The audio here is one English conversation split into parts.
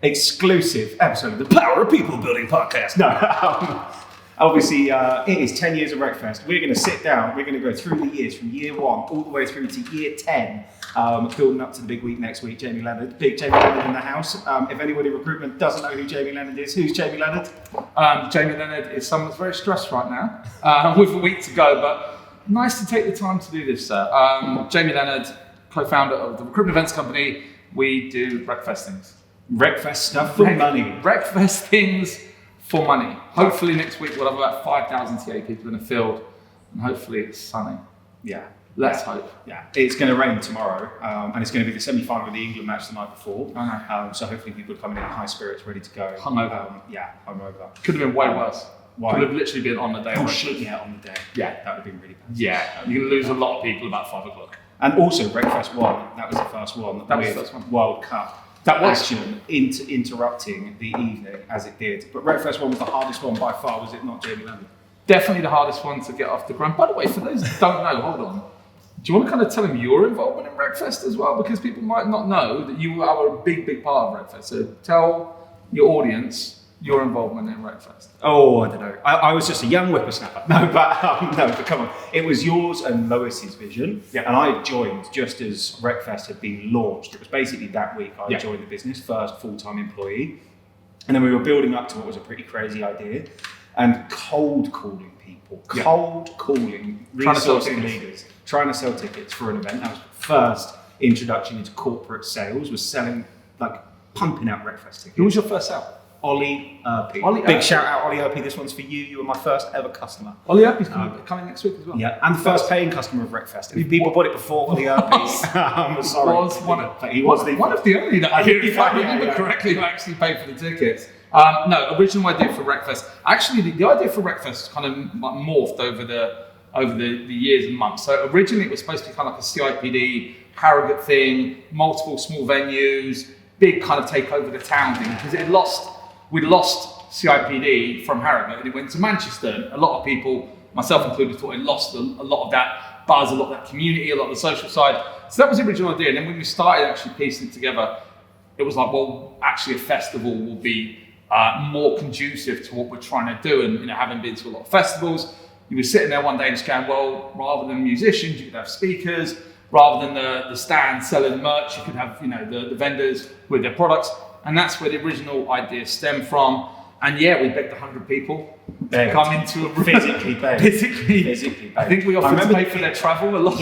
exclusive episode of the Power of People Building podcast. No, obviously it is 10 years of RecFest. We're going to sit down, we're going to go through the years from year 1 all the way through to year 10, building up to the big week next week. Jamie Leonard, big Jamie Leonard in the house. If anybody in recruitment doesn't know who Jamie Leonard is, who's Jamie Leonard? Jamie Leonard is someone that's very stressed right now, with a week to go, but nice to take the time to do this, sir. Jamie Leonard, co-founder of the recruitment events company. We do RecFest things. RecFest stuff for money. RecFest things for money. Hopefully next week we'll have about 5,000 TA people in the field, and hopefully it's sunny. Yeah. Let's hope. Yeah. It's going to rain tomorrow, and it's going to be the semi-final of the England match the night before. So hopefully people are coming in high spirits, ready to go. Hungover. Hungover. Could have been way worse. Why? Could have literally been on the day. Oh shit, yeah, on the day. Yeah, that would have been really bad. Yeah, you're going to lose a lot of people about 5 o'clock. And also RecFest 1, that was the first one. That was the first one. World Cup. That was action interrupting the evening as it did. But RecFest 1 was the hardest one by far, was it not, Jamie Leonard? Definitely the hardest one to get off the ground. By the way, for those that don't know, hold on. Do you want to kind of tell them your involvement in RecFest as well? Because people might not know that you are a big, big part of RecFest. So tell your audience your involvement in RecFest. Oh, I don't know. I was just a young whippersnapper. No, but come on. It was yours and Lois's vision. Yeah. And I joined just as RecFest had been launched. It was basically that week I joined the business, first full-time employee. And then we were building up to what was a pretty crazy idea. And cold calling people, resourcing leaders, trying to sell tickets for an event. That was the first introduction into corporate sales, was selling, like pumping out RecFest tickets. Who was your first sale? Ollie Erpy. Big shout out, Ollie Erpy. This one's for you. You were my first ever customer. Ollie Erpy's coming next week as well. Yeah, and the first paying customer of RecFest. If people bought it before Ollie Erpy, I'm sorry. He was one of the only that I hear, if I remember correctly, who actually paid for the tickets. No, original idea for RecFest. Actually, the idea for RecFest kind of morphed over the years and months. So originally it was supposed to be kind of like a CIPD, Harrogate thing, multiple small venues, big kind of take over the town thing, because we'd lost CIPD from Harrogate and it went to Manchester. A lot of people, myself included, thought it lost a lot of that buzz, a lot of that community, a lot of the social side. So that was the original idea. And then when we started actually piecing it together, it was like, well, actually a festival will be more conducive to what we're trying to do. And having been to a lot of festivals, you were sitting there one day and just going, well, rather than musicians, you could have speakers. Rather than the stand selling merch, you could have the vendors with their products. And that's where the original idea stemmed from. And yeah, we begged 100 people to come into a room. Physically begged. Physically begged. I think we offered to pay for their travel a lot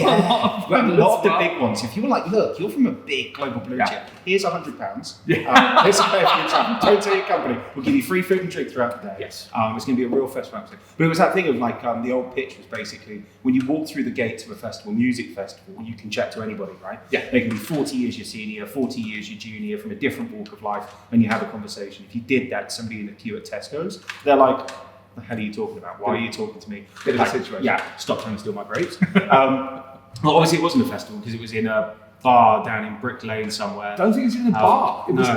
of the big ones. If you were like, look, you're from a big global blue chip, here's £100. Here's some pay for your travel. Don't tell your company. We'll give you free food and drink throughout the day. Yes. It's going to be a real festival. But it was that thing of like, the old pitch was basically, when you walk through the gates of a festival, music festival, you can chat to anybody, right? Yeah. They can be 40 years your senior, 40 years your junior, from a different walk of life, and you have a conversation. If you did that to somebody in the queue at Tesco's, they're like, what the hell are you talking about? Why are you talking to me? Bit of a situation. Yeah, stop trying to steal my grapes. Well, obviously it wasn't a festival because it was in a bar down in Brick Lane somewhere. I don't think it was in a bar. It was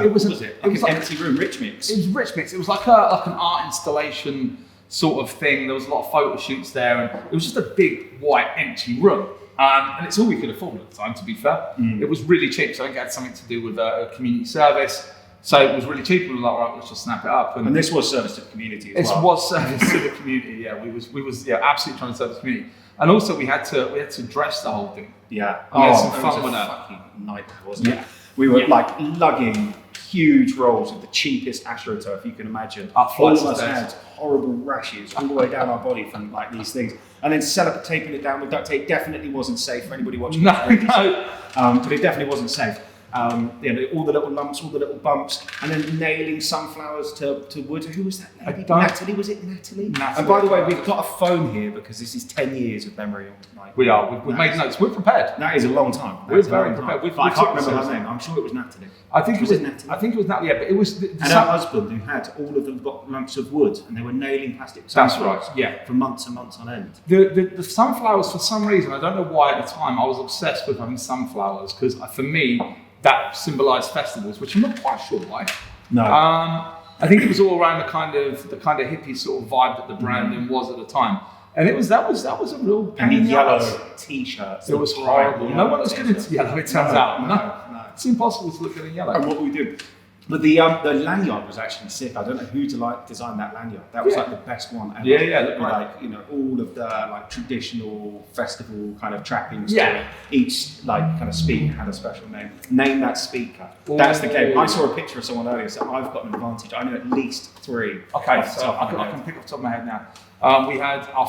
an empty room, Rich Mix. It was Rich Mix. It was like an art installation sort of thing. There was a lot of photo shoots there, and it was just a big white empty room. And it's all we could afford at the time, to be fair. It was really cheap, so I think it had something to do with a community service. So it was really cheap. We were like, right, let's just snap it up. And this was service to the community as well. This was service to the community. Yeah, we was absolutely trying to serve the community. And also we had to dress the whole thing. Yeah. We had some fun with with that. Fucking nightmare, wasn't it? We were like lugging huge rolls of the cheapest AstroTurf you can imagine. All of us had horrible rashes all the way down our body from like these things. And then taping it down with duct tape definitely wasn't safe for anybody watching. No. But it definitely wasn't safe. All the little lumps, all the little bumps, and then nailing sunflowers to wood. Who was that lady? Natalie, was it Natalie? And by the way, we've got a phone here because this is 10 years of memory. We are. We've made notes. We're prepared. That is a long time. We're very prepared. I can't remember her name. I'm sure it was Natalie. I think it was Natalie. I think it was Natalie. Yeah, but it was. And her husband, who had all of the lumps of wood, and they were nailing plastic sunflowers. That's right. Yeah. For months and months on end. The sunflowers, for some reason, I don't know why at the time, I was obsessed with having sunflowers because for me, that symbolised festivals, which I'm not quite sure why. No. I think it was all around the kind of hippie sort of vibe that the branding was at the time, and that was a real pain in the yellow ass. T-shirts. It was horrible. No one was good into yellow. It turns out. No. It's impossible to look good in yellow. And what we did, But the lanyard was actually sick. I don't know who designed that lanyard. That was like the best one ever. Yeah, With, like, you know, all of the like traditional festival kind of trappings. Yeah. To it. Each like kind of speaker had a special name. Name that speaker. That's the game. I saw a picture of someone earlier, so I've got an advantage. I know at least 3. Okay, so I can pick off the top of my head now. We had our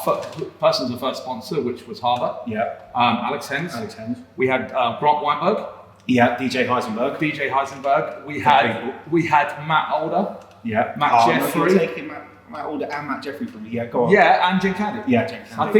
person's the first sponsor, which was Harbour. Yeah. Alex Hens. We had Grant Weinberg. Yeah, DJ Heisenberg. We had Matt Older. Yeah. Matt Jeffrey. You're taking Matt Older and Matt Jeffrey from me. Yeah, go on. Yeah, and Jen Candy. Yeah, Jen Candy.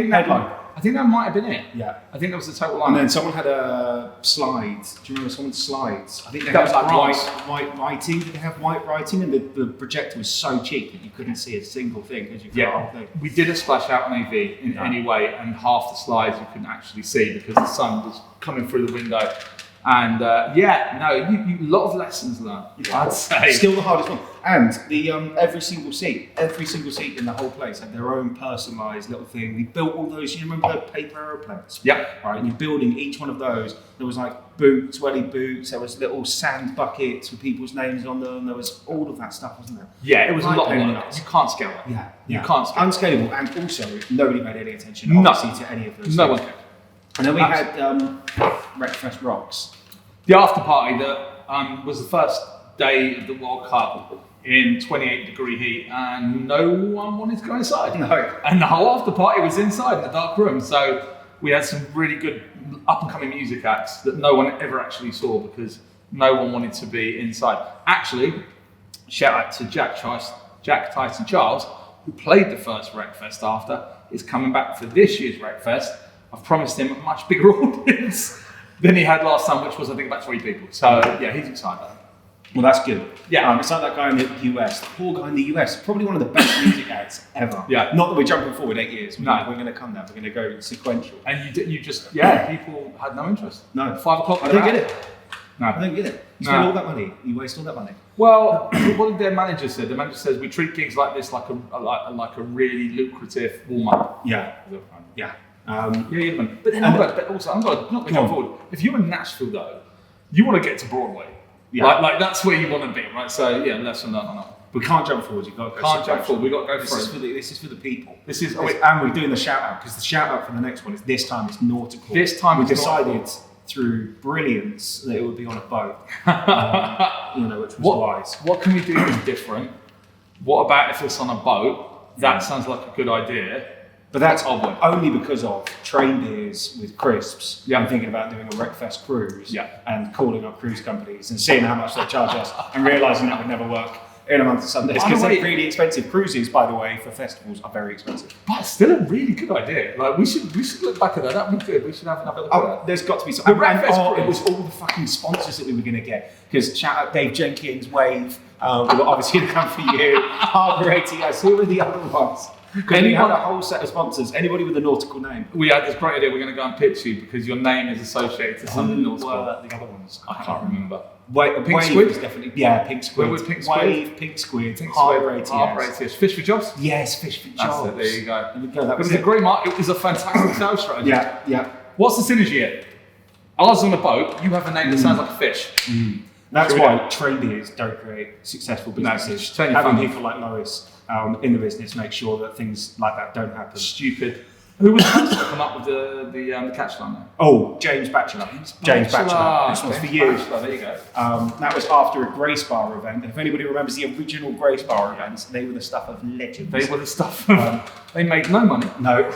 I think that might have been it. Yeah. I think that was the total line. And then someone had a slides. Do you remember someone's slides? I think they That had was like white writing. Did they have white writing? And the projector was so cheap that you couldn't see a single thing because you could the whole thing. We did a splash out on AV in any way, and half the slides you couldn't actually see because the sun was coming through the window. And you lot of lessons learned. I'd say still the hardest one. And the every single seat in the whole place had their own personalised little thing. We built all those. You remember the paper aeroplanes? Yeah. Right. And you're building each one of those. There was like boots, welly boots. There was little sand buckets with people's names on them. There was all of that stuff, wasn't there? Yeah, it was Right, a lot of work. You can't scale it. Yeah. You can't scale unscalable, and also nobody paid any attention obviously to any of those. No things. one cared. And then we had RecFest Rocks. The after party that was the first day of the World Cup in 28-degree heat, and no one wanted to go inside. No. And the whole after party was inside in the dark room. So we had some really good up-and-coming music acts that no one ever actually saw because no one wanted to be inside. Actually, shout out to Jack Tyson Charles, who played the first RecFest after, is coming back for this year's RecFest. I've promised him a much bigger audience than he had last time, which was I think about 3 people. So yeah, he's excited. Well, that's good. Yeah. It's like that guy in the US, the poor guy in the US, probably one of the best music acts ever. Yeah. Not that we're jumping forward 8 years. We're going to come there. We're going to go sequential. And you just people had no interest. No. 5 o'clock. I don't get it. No. I don't get it. You spend all that money. You waste all that money. Well, what did their manager say? The manager says we treat gigs like this like a really lucrative warm up. Yeah. Yeah. But then but also I'm not going forward. If you're in Nashville though, you want to get to Broadway. Yeah. Like that's where you want to be, right? So yeah, lesson learned on that. We can't jump forward. You've got to go. Can't jump forward. We've got to go this through. This is for the people. And we're doing the shout out because the shout out for the next one is this time it's nautical. This time we decided through brilliance that it would be on a boat. Which was wise. What can we do that's different? What about if it's on a boat? That sounds like a good idea. But that's only because of train beers with crisps. Yeah. I'm thinking about doing a RecFest cruise and calling up cruise companies and seeing how much they charge us and realising that would never work in a month of Sundays because they're really expensive. Cruises, by the way, for festivals are very expensive. But it's still a really good idea. Like we should look back at that. That'd be good. We should have another look at that. There's got to be some. It was all the fucking sponsors that we were going to get. Because shout out Dave Jenkins, Wave. We were obviously going to come for you. Harbour ATS. Who were the other ones? Because we had a whole set of sponsors. Anybody with a nautical name. We had this great idea. We're going to go and pitch you because your name is associated to something nautical. The other ones? I can't remember. Pink Squid is definitely Pink Squid. Where was Pink Squid? Wave, Pink Squid, Harbour ATS. Fish for Jobs? Yes, Fish for Jobs. There you go. That was a great mark. It was a fantastic sales strategy. Yeah. What's the synergy here? Ours on a boat. You have a name that sounds like a fish. That's why train beers don't create successful businesses. Having people like Lois in the business make sure that things like that don't happen. Stupid. Who was the person to come up with the catchline there? Oh, James Batchelor. James Batchelor. This one's for you. Batchelor, there you go. That was after a Grace Bar event. And if anybody remembers the original Grace Bar events, they were the stuff of legends. They were the stuff of... they made no money. No.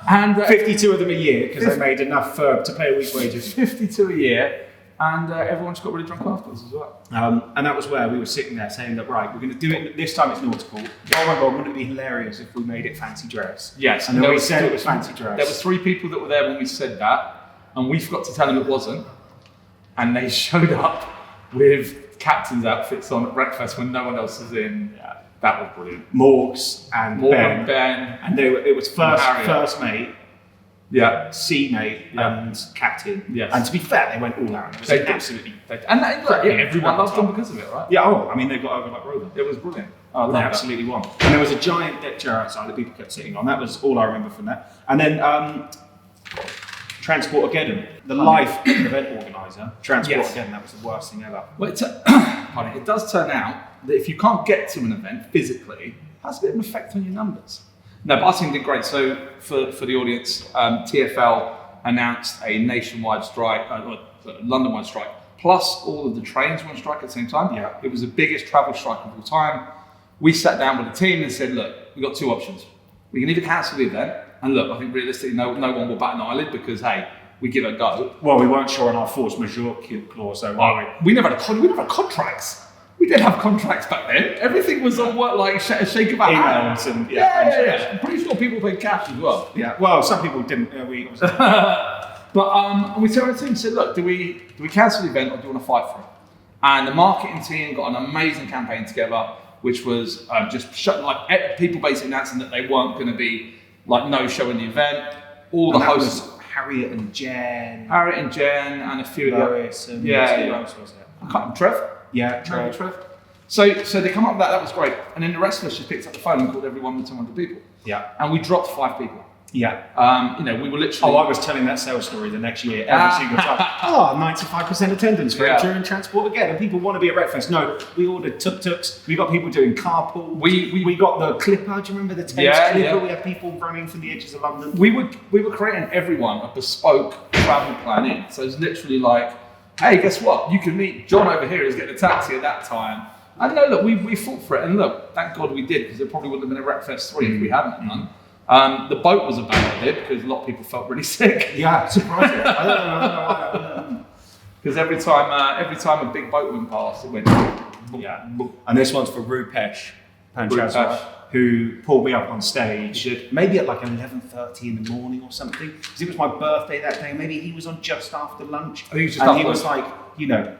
And 52 of them a year because they made enough to pay a week's wages. 52 a year. And everyone just got really drunk afterwards as well. And that was where we were sitting there saying that, right, we're going to do it, this time it's nautical. Oh my God, wouldn't it be hilarious if we made it fancy dress? Yes. And then we said it was fancy dress. There were 3 people that were there when we said that, and we forgot to tell them it wasn't. And they showed up with captain's outfits on at RecFest when no one else was in. Yeah, that was brilliant. Morgs and Ben. And it was first mate. Yeah, C mate and captain. Yes. And to be fair, they went all out. It was absolutely. Everyone loved them because of it, right? Yeah. They got over like Rover. It was brilliant. They absolutely won. And there was a giant deck chair outside that people kept sitting on. That was all I remember from that. And then Transport Again, the life event organizer. Transport Again. That was the worst thing ever. Well, party, it does turn out that if you can't get to an event physically, it has a bit of an effect on your numbers. No, but our team did great. So for the audience, TfL announced a nationwide strike, London-wide strike, plus all of the trains were on strike at the same time. Yeah. It was the biggest travel strike of all time. We sat down with the team and said, look, we've got two options. We can either cancel the event, and look, I think realistically no one will bat an eyelid because, hey, we give it a go. Well, we weren't sure on our force majeure clause, though, were we? We never had contracts. We didn't have contracts back then. Everything was on what, like a shake of a hand. Emails and Yeah. I'm pretty sure people paid cash as well. Yeah. Well, some people didn't. We obviously. But we told the team and said, look, do we cancel the event or do you want to fight for it? And the marketing team got an amazing campaign together, which was just people basically announcing that they weren't going to be like no showing the event. All the hosts, Harriet and Jen, and a few of the Lois, and who else was it? I can't remember, Trev. Yeah, Trev. So they come up with that. That was great. And then the rest of us just picked up the phone and called everyone with 200 people. Yeah. And we dropped 5 people. Yeah. We were literally. Oh, I was telling that sales story the next year every single time. 95% attendance for touring transport again, and people want to be at RecFest. No, we ordered tuk-tuks. We got people doing carpool. We got the Clipper. Do you remember the Thames Clipper? Yeah. We had people running from the edges of London. We were creating everyone a bespoke travel plan in. So it's literally like, hey, guess what? You can meet John over here who's getting a taxi at that time. And no, look, we fought for it, and look, thank God we did, because there probably wouldn't have been a RecFest 3 if we hadn't done. The boat was a bad idea because a lot of people felt really sick. Yeah, surprising. I don't know. Because every time a big boat went past, it went. Yeah. And this one's for Rupesh Panchazwa, who pulled me up on stage, maybe at like 11:30 in the morning or something, because it was my birthday that day. Maybe he was on just after lunch. I think he was like,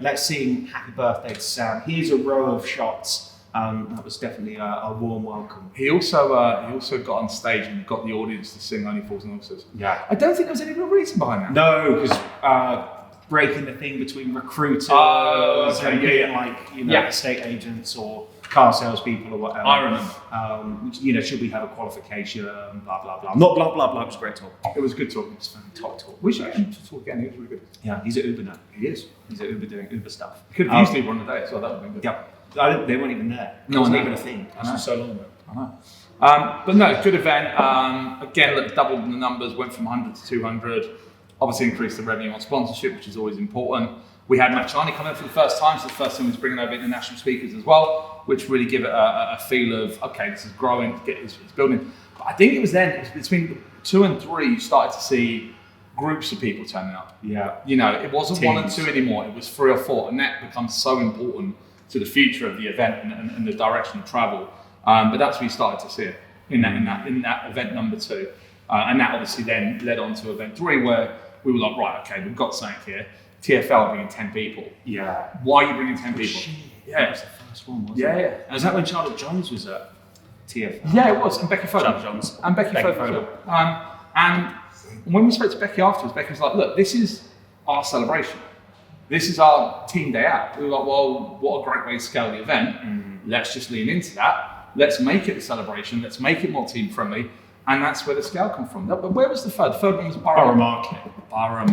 let's sing Happy Birthday to Sam. Here's a row of shots. That was definitely a warm welcome. He also got on stage and got the audience to sing Only Fools and Horses. Yeah. I don't think there was any real reason behind that. No, because breaking the thing between recruiters and being estate agents or car salespeople or whatever. I remember. Should we have a qualification? Blah blah blah. Not blah blah blah. It was a great talk. It was good talk. It was top talk. We should get him to talk again. He was really good. Yeah, he's at Uber now. He is. He's at Uber doing Uber stuff. Could have easily run the day, so that would have been good. Yeah. They weren't even there. It wasn't even a thing. This was so long ago. I know. But no, good event. Again, look, doubled the numbers, went from 100 to 200. Obviously increased the revenue on sponsorship, which is always important. We had Matt Charney come in for the first time, so the first time was bringing over international speakers as well, which really give it a feel of, okay, this is growing, it's building. But I think it was between 2 and 3, you started to see groups of people turning up. Yeah. It wasn't Teams. 1 and 2 anymore, it was 3 or 4, and that becomes so important to the future of the event and the direction of travel. But that's where you started to see it in that event number 2. And that obviously then led on to event 3, where we were like, right, okay, we've got something here. TfL bringing 10 people. Yeah. Why are you bringing 10 people? Yeah. That was the first one, wasn't it? Yeah. And was that when Charlotte Jones was at TfL? Yeah, it was. And Becky Foden. Charlotte Jones. And Becky Foden. And when we spoke to Becky afterwards, Becky was like, look, this is our celebration. This is our team day out. We were like, well, what a great way to scale the event. Let's just lean into that. Let's make it a celebration. Let's make it more team friendly. And that's where the scale comes from. But where was the third? The third one was Borough Market. Borough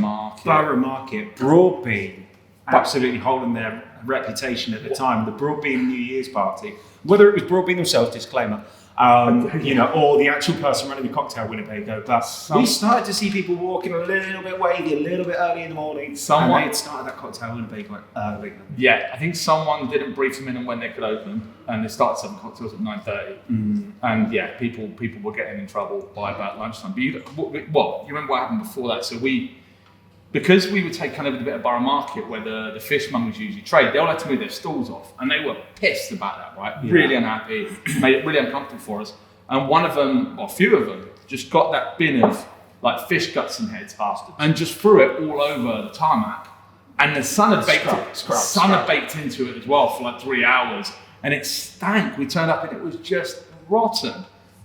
Market. Broadbean. Absolutely holding their reputation at the time. The Broadbean New Year's party. Whether it was Broadbean themselves, disclaimer, or the actual person running the cocktail Winnebago. But we started to see people walking a little bit wavy, a little bit early in the morning. And they had started that cocktail Winnebago early. Yeah, I think someone didn't brief them in on when they could open, and they started serving cocktails at 9:30. And yeah, people were getting in trouble by about lunchtime. But you remember what happened before that? So because we would take kind of a bit of Borough Market where the fishmongers usually trade, they all had to move their stalls off, and they were pissed about that, right? Yeah. Really unhappy, made it really uncomfortable for us. And one of them, or a few of them, just got that bin of like fish guts and heads and just threw it all over the tarmac. And the sun had baked into it as well for like 3 hours, and it stank. We turned up and it was just rotten.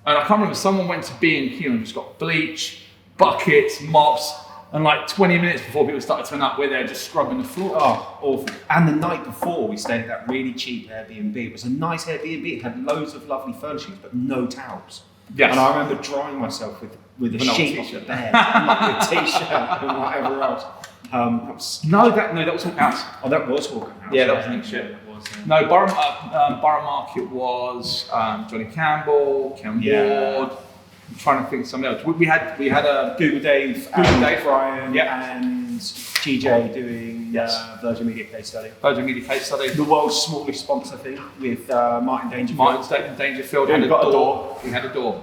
And I can't remember, someone went to B&Q and just got bleach, buckets, mops. And like 20 minutes before people started turning up, we're there just scrubbing the floor. Oh, awful. And the night before, we stayed at that really cheap Airbnb. It was a nice Airbnb. It had loads of lovely furnishings, but no towels. Yes. And I remember drying myself with a sheet off the bed, like a t-shirt and whatever else. That was Hawk House. Oh, that was Hawk House. Yeah, that was next year. was. No, Borough Market was Johnny Campbell, Ken Ward. I'm trying to think of something else. We had a Google Dave, Brian, and GJ doing Virgin Media case study. The world's smallest sponsor thing with Martin Dangerfield. Martin Dangerfield had a door. He had a door.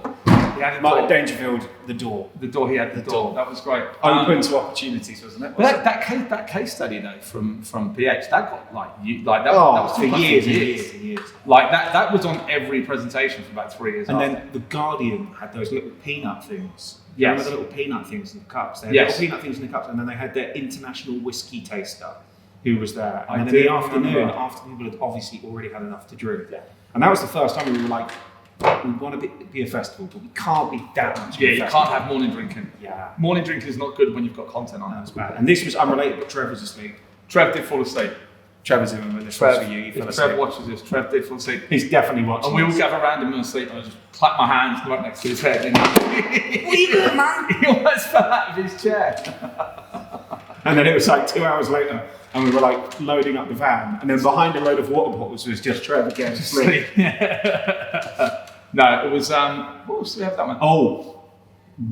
Martin Dangerfield, the door. He had the door. That was great. Open to opportunities, wasn't it? But that case study though from PH, that got that was for years and years. Like that was on every presentation for about 3 years. And then the Guardian had those little peanut things. Yes. Remember the little peanut things in the cups? They had little peanut things in the cups, and then they had their international whiskey taster who was there. And then in the afternoon, after people had obviously already had enough to drink. Yeah. And that was the first time we were like, we want to be a festival, but we can't be that much. Yeah, you can't have morning drinking. Yeah. Morning drinking is not good when you've got content on. That's bad. And this was unrelated, but Trev was asleep. Trev did fall asleep. Trevor's in with this for you. If Trev watches this, Trev did fall asleep. He's definitely watching. And we all gather around him asleep, and I just clap my hands right next to his head. And what are you doing, man? He almost fell out of his chair. And then it was like 2 hours later, and we were like loading up the van, and then behind a load of water bottles was just Trevor getting asleep. No, it was. What else did we have that one? Oh,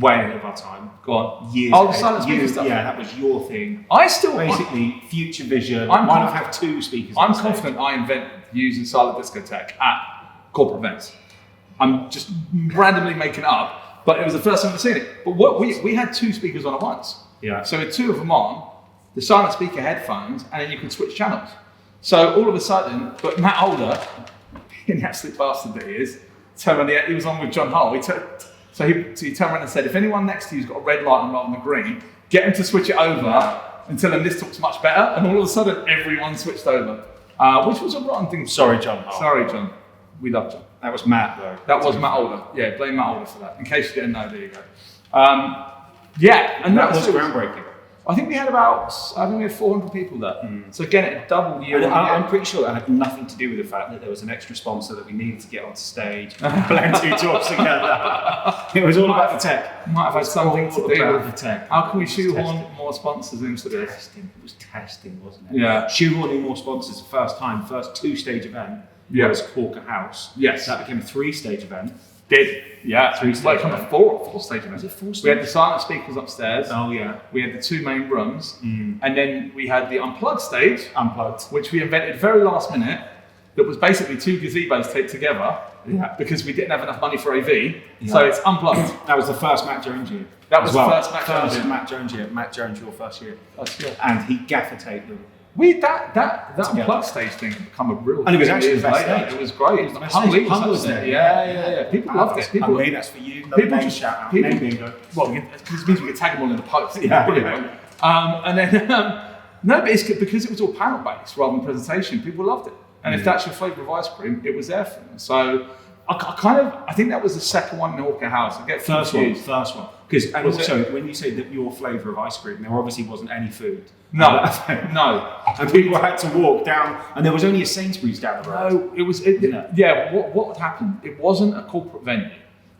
way ahead of our time. Go on. Years. Oh, the silent speaker stuff. Yeah, that was your thing. Basically future vision. Why not have 2 speakers? I'm confident I invented using silent discotheque at corporate events. I'm just randomly making it up, but it was the first time I've seen it. But what we had 2 speakers on at once. Yeah. So with 2 of them on, the silent speaker headphones, and then you could switch channels. So all of a sudden, but Matt Older, being the absolute bastard that he is, he was on with John Hull. So he turned around and said, if anyone next to you's got a red light on rather than a green, get him to switch it over and tell him this talks much better. And all of a sudden, everyone switched over, which was a rotten thing. Sorry, John Hull. Sorry, John. We love John. That was Matt, though. That was Matt Older. Yeah, blame Matt Older for that. In case you didn't know, there you go. And that was groundbreaking. I think we had 400 people there. So again, it doubled year on year. I'm pretty sure that had nothing to do with the fact that there was an extra sponsor that we needed to get onto stage, blend 2 talks together. It was all about the tech. Might have had something to do with the tech. How can we shoehorn more sponsors into this? It was testing, wasn't it? Yeah. Shoehorning more sponsors the first 2-stage event was Hawker House. Yes. That became a 3-stage event. Yeah, 3-stage well, kind of 4-stage event. Was it 4-stage? We had the silent speakers upstairs. Oh yeah. We had the 2 main rooms, and then we had the unplugged stage, which we invented very last minute. That was basically 2 gazebos taped together. Yeah. Because we didn't have enough money for AV, so it's unplugged. That was the first Matt Jones year. That was the first Matt Jones year. Matt Jones, your first year. That's good. And he gaffer taped them. That unplugged stage thing had become a real. And it was actually the best stage. It was great. It was Hung was there. Yeah. People loved it. People, that's for you. People just shout out. Name bingo. Well, it means we could tag them all in the post. Yeah. And then no, but it's because it was all panel based rather than presentation. People loved it. And if that's your flavour of ice cream, it was there for them. So I think that was the second one in Hawker House. I get first one. Because also when you say that your flavour of ice cream, there obviously wasn't any food. No. And people had to walk down, and there was only a Sainsbury's down the road. No, it was. What would happen? It wasn't a corporate venue.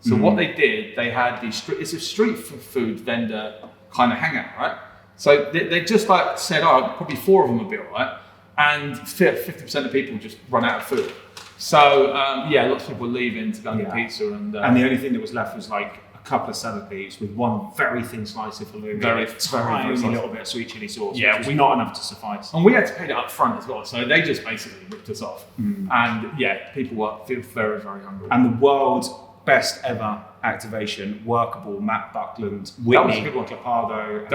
So what they did, they had it's a street food vendor kind of hangout, right? So they just like said, probably 4 of them would be all right, and 50% of people just run out of food. So lots of people were leaving to go and get pizza, and the only thing that was left was like a couple of salad leaves with 1 very thin slice of halloumi, very little bit of sweet chili sauce, which was not enough to suffice. And we had to pay that up front as well, so they just basically ripped us off. And people were very, very hungry. And the world's best ever activation, workable, Matt Buckland, Whitney, Clapardo,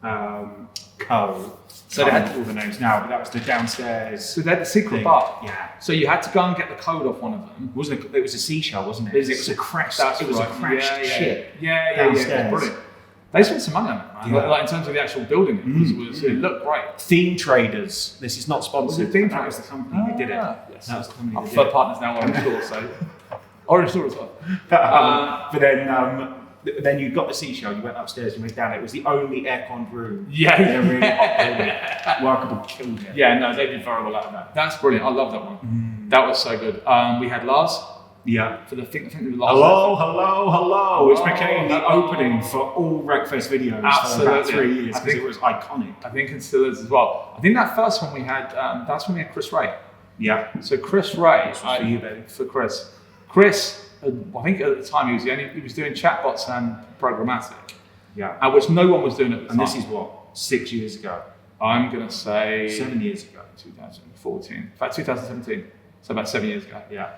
and Co. So they had all the names now, but that was the downstairs. So they had the secret bar. Yeah. So you had to go and get the code off one of them. It was a seashell, wasn't it? It was a crashed. It was a crashed ship. Yeah. It was brilliant. They spent some money on it, man. Like in terms of the actual building, it looked great. Theme Traders. This is not sponsored. That was the company who did it. Yes. That was the company. Our preferred partners now Orange Store, so Orange Store as well. But then you got the seashell, you went upstairs, you went down. It was the only aircon room. Yeah. In a really hot building. Workable, killed it. Yeah, no, they did very well out of that. That's brilliant. I love that one. That was so good. We had Lars. Yeah. For the thing the last hello, which became the opening for all RecFest videos for about 3 years because it was iconic. I think it still is as well. I think that first one we had, that's when we had Chris Ray. Yeah. So Chris Ray, For you, baby. For Chris. Chris, I think at the time he was doing chatbots and programmatic. Yeah. Which no one was doing at the time. And this is what, 6 years ago? I'm going to say 7 years ago. 2014. In fact, 2017. So about 7 years ago. Yeah.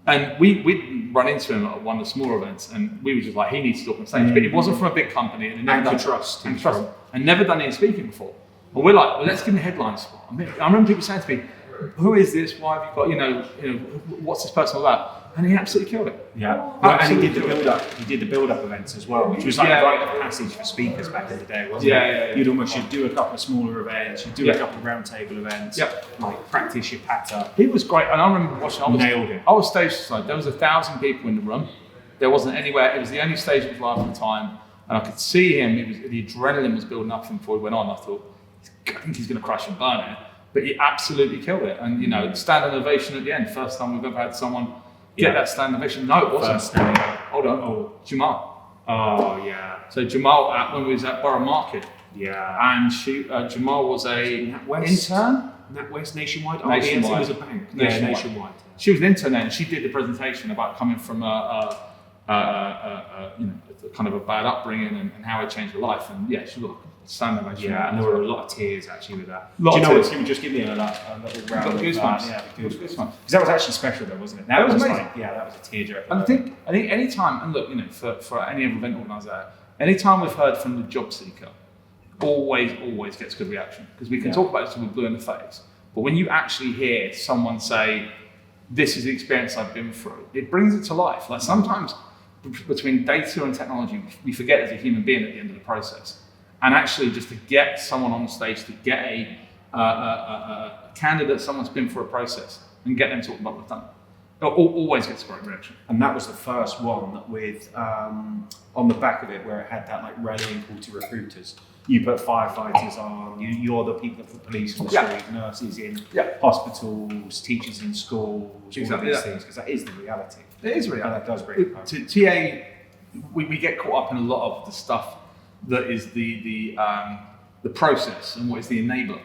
And we'd run into him at one of the smaller events, and we were just like, he needs to talk on stage. But it wasn't from a big company. And trust. And never done any speaking before. And we're like, well, let's give him a headline spot. I remember people saying to me, who is this? Why have you got, what's this person about? And he absolutely killed it. Yeah. And he did the build-up. He did the build-up events as well, which was like a rite of passage for speakers back in the day, wasn't it? You'd do a couple of smaller events, you'd do a couple of roundtable events, like practice your patter. He was great, and I remember watching. Nailed it. I was stage side. There was 1,000 people in the room. There wasn't anywhere. It was the only stage that was live at the time, and I could see him. The adrenaline was building up before he went on. I thought, I think he's going to crash and burn it, but he absolutely killed it. And standing ovation at the end. First time we've ever had someone get that standing ovation. No, it wasn't. Hold on. Jamal. Oh, yeah. So Jamal, when we was at Borough Market. Yeah. And Jamal was a intern? NatWest Nationwide? Nationwide. It was a bank. Yeah, Nationwide. She was an intern then, and she did the presentation about coming from a kind of a bad upbringing and how it changed her life. And yeah, she looked standing ovation. Yeah, and there were a lot of tears actually with that. Do you know what? Just give me a little round of goosebumps. Yeah, goosebumps. Because Because that was actually special though, wasn't it? That was amazing. That was a tearjerker. And I think any time, and look, for any other event organiser, any time we've heard from the job seeker, always gets good reaction. Because we can talk about this till we're blue in the face. But when you actually hear someone say, this is the experience I've been through, it brings it to life. Like sometimes between data and technology, we forget as a human being at the end of the process. And actually just to get someone on the stage, to get a candidate, someone's been through a process, and get them talking about what they've done, it always gets a great reaction. And that was the first one with, on the back of it, where it had that like rallying call to recruiters. You put firefighters on, you're the people that put police on the street, nurses in hospitals, teachers in schools, all of these things, because that is the reality. It is reality. And that does bring it home. TA, we get caught up in a lot of the stuff that is the process and what is the enabler.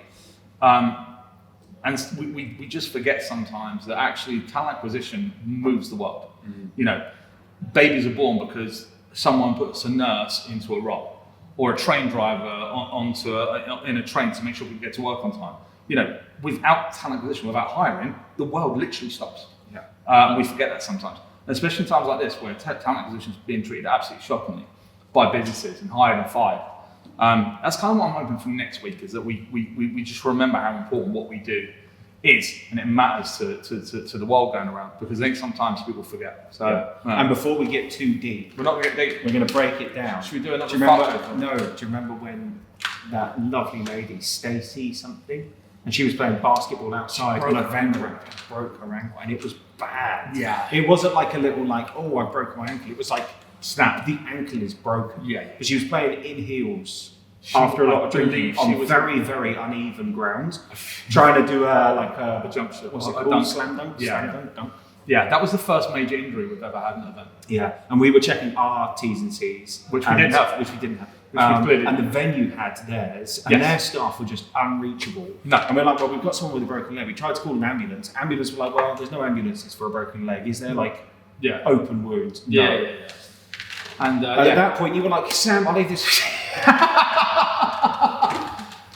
And we just forget sometimes that actually talent acquisition moves the world. Babies are born because someone puts a nurse into a role, or a train driver in a train to make sure we get to work on time. Without talent acquisition, without hiring, the world literally stops. We forget that sometimes, especially in times like this where talent acquisition is being treated absolutely shockingly by businesses and hired and fired. That's kind of what I'm hoping for next week, is that we just remember how important what we do is, and it matters to the world going around, because I think sometimes people forget. So, and before we get too deep, we're not going to get deep. We're going to break it down. Should we do another? Do you remember when that lovely lady, Stacey something, and she was playing basketball outside on a van ramp, broke her ankle, and it was bad. Yeah. It wasn't like a little I broke my ankle. It was like, snap, the ankle is broken. Yeah. But she was playing in heels after a lot of drinking on very, very uneven ground, trying to do a jump shot. What's it called? Slam dunk? Yeah. Slam dunk? Yeah, that was the first major injury we've ever had in an event. Yeah, and we were checking our T's and C's, which we didn't have. And the venue had theirs, and their staff were just unreachable. No. And we're like, well, we've got someone with a broken leg. We tried to call an ambulance. Ambulance were like, well, there's no ambulances for a broken leg. Is there open wounds? No. Yeah. And at that point, you were like, Sam, I'll leave this.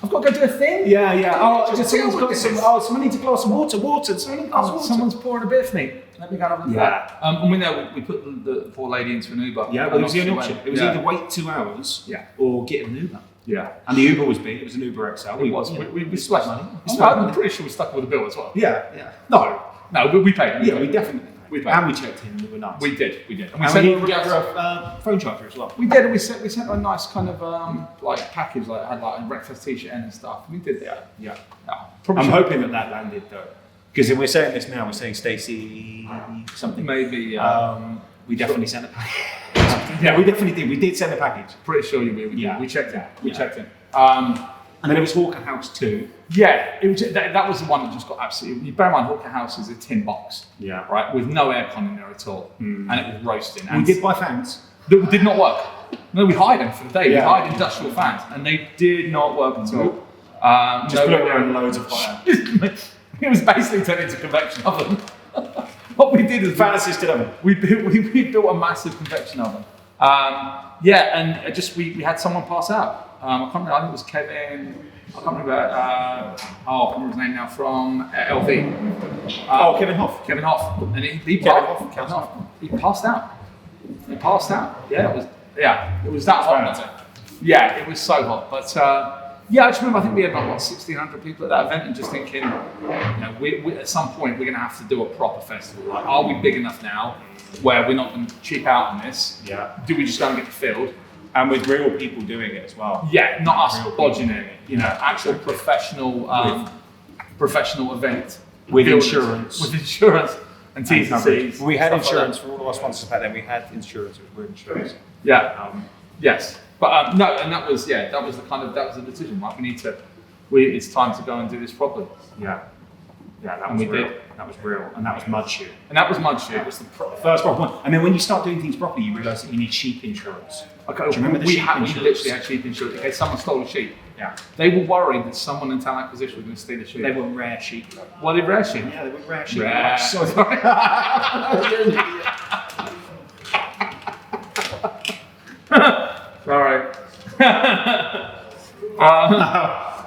I've got to go do a thing. Yeah. Oh, someone's got someone needs a glass of water. Someone's pouring a beer for me. Let me go and have a look. And we know we put the poor lady into an Uber. Yeah, well, it was the only option. It was either wait 2 hours or get an Uber. Yeah. And the Uber was big. It was an Uber XL. We split money. I'm pretty sure we stuck with the bill as well. Yeah. No, we paid. Yeah, we definitely paid. And we checked in. We were nice. We did. And we sent a phone charger as well. We did. And we sent a nice kind of package, had a RecFest t-shirt and stuff. We did that. Yeah. I'm hoping that landed though, because if we're saying this now, we're saying Stacey something. Maybe. We definitely sent a package. Yeah, we definitely did. We did send a package. Pretty sure you did. We checked it. We checked it. And then it was Hawker House 2. Yeah, that was the one that just got absolutely. Bear in mind, Hawker House is a tin box. Yeah. Right, with no aircon in there at all, and it was roasting. And we did buy fans. That did not work. No, we hired them for the day. We hired industrial fans, and they did not work at all. Just put it there in loads of fire. It was basically turned into a convection oven. What we did is fan assisted oven. We built a massive convection oven. And we had someone pass out. I can't remember. I think it was Kevin. I can't remember. I can't remember his name now from LV. Kevin Hoff. Kevin Hoff, and he passed out. He passed out. Yeah, it was that hot. Wasn't it? Yeah, it was so hot. But I just remember. I think we had about 1,600 people at that event, and just thinking, we at some point we're going to have to do a proper festival. Like, are we big enough now where we're not going to cheap out on this? Yeah. Do we just go and get the field? And with real people doing it as well. Yeah, not us bodging it. Actual professional event With builders, insurance. with insurance and T's and C's. We had stuff like insurance that. for all of our sponsors back then. We had insurance. It was real insurance. Yeah. Yes. But no, and that was the decision. Right, it's time to go and do this properly. Yeah. Yeah, that And was we real. did. That was real. And that was mud shoot. And that was mud shoot. It was the first proper one. And then when you start doing things properly, you realise that you need sheep insurance. Okay, Do you remember the we sheep insurance? literally had sheep insurance in case someone stole a sheep. Yeah. They were worried that someone in talent acquisition was going to steal a sheep. They were rare sheep. Well, they rare sheep. Yeah, they were rare sheep. Rare. I'm so sorry. Sorry.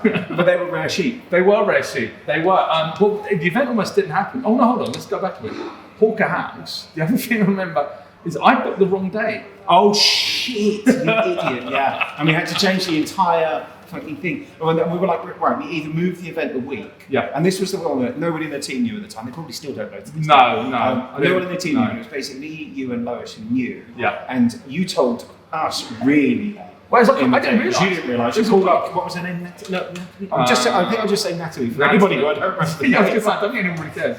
But they were rare sheep. They were rare sheep. They were. Well, the event almost didn't happen. Oh no, hold on. Let's go back to it. Hawker House. The other thing I remember is I booked the wrong day. Oh shit, you idiot! Yeah, and we had to change the entire fucking thing. And we were like, right, we either move the event a week. Yeah. And this was the one that nobody in the team knew at the time. They probably still don't know. To this No, day. no. No one in the team No. knew. It was basically you and Lois who knew. Yeah. And you told us really. Well, it's like, in the I didn't day, realise. You didn't realise. You It was called a up. What was her name? Natalie. I think I'll just say Natalie for Natalie. anybody who I don't remember. Yeah, I was gonna say, I don't think anyone really cares.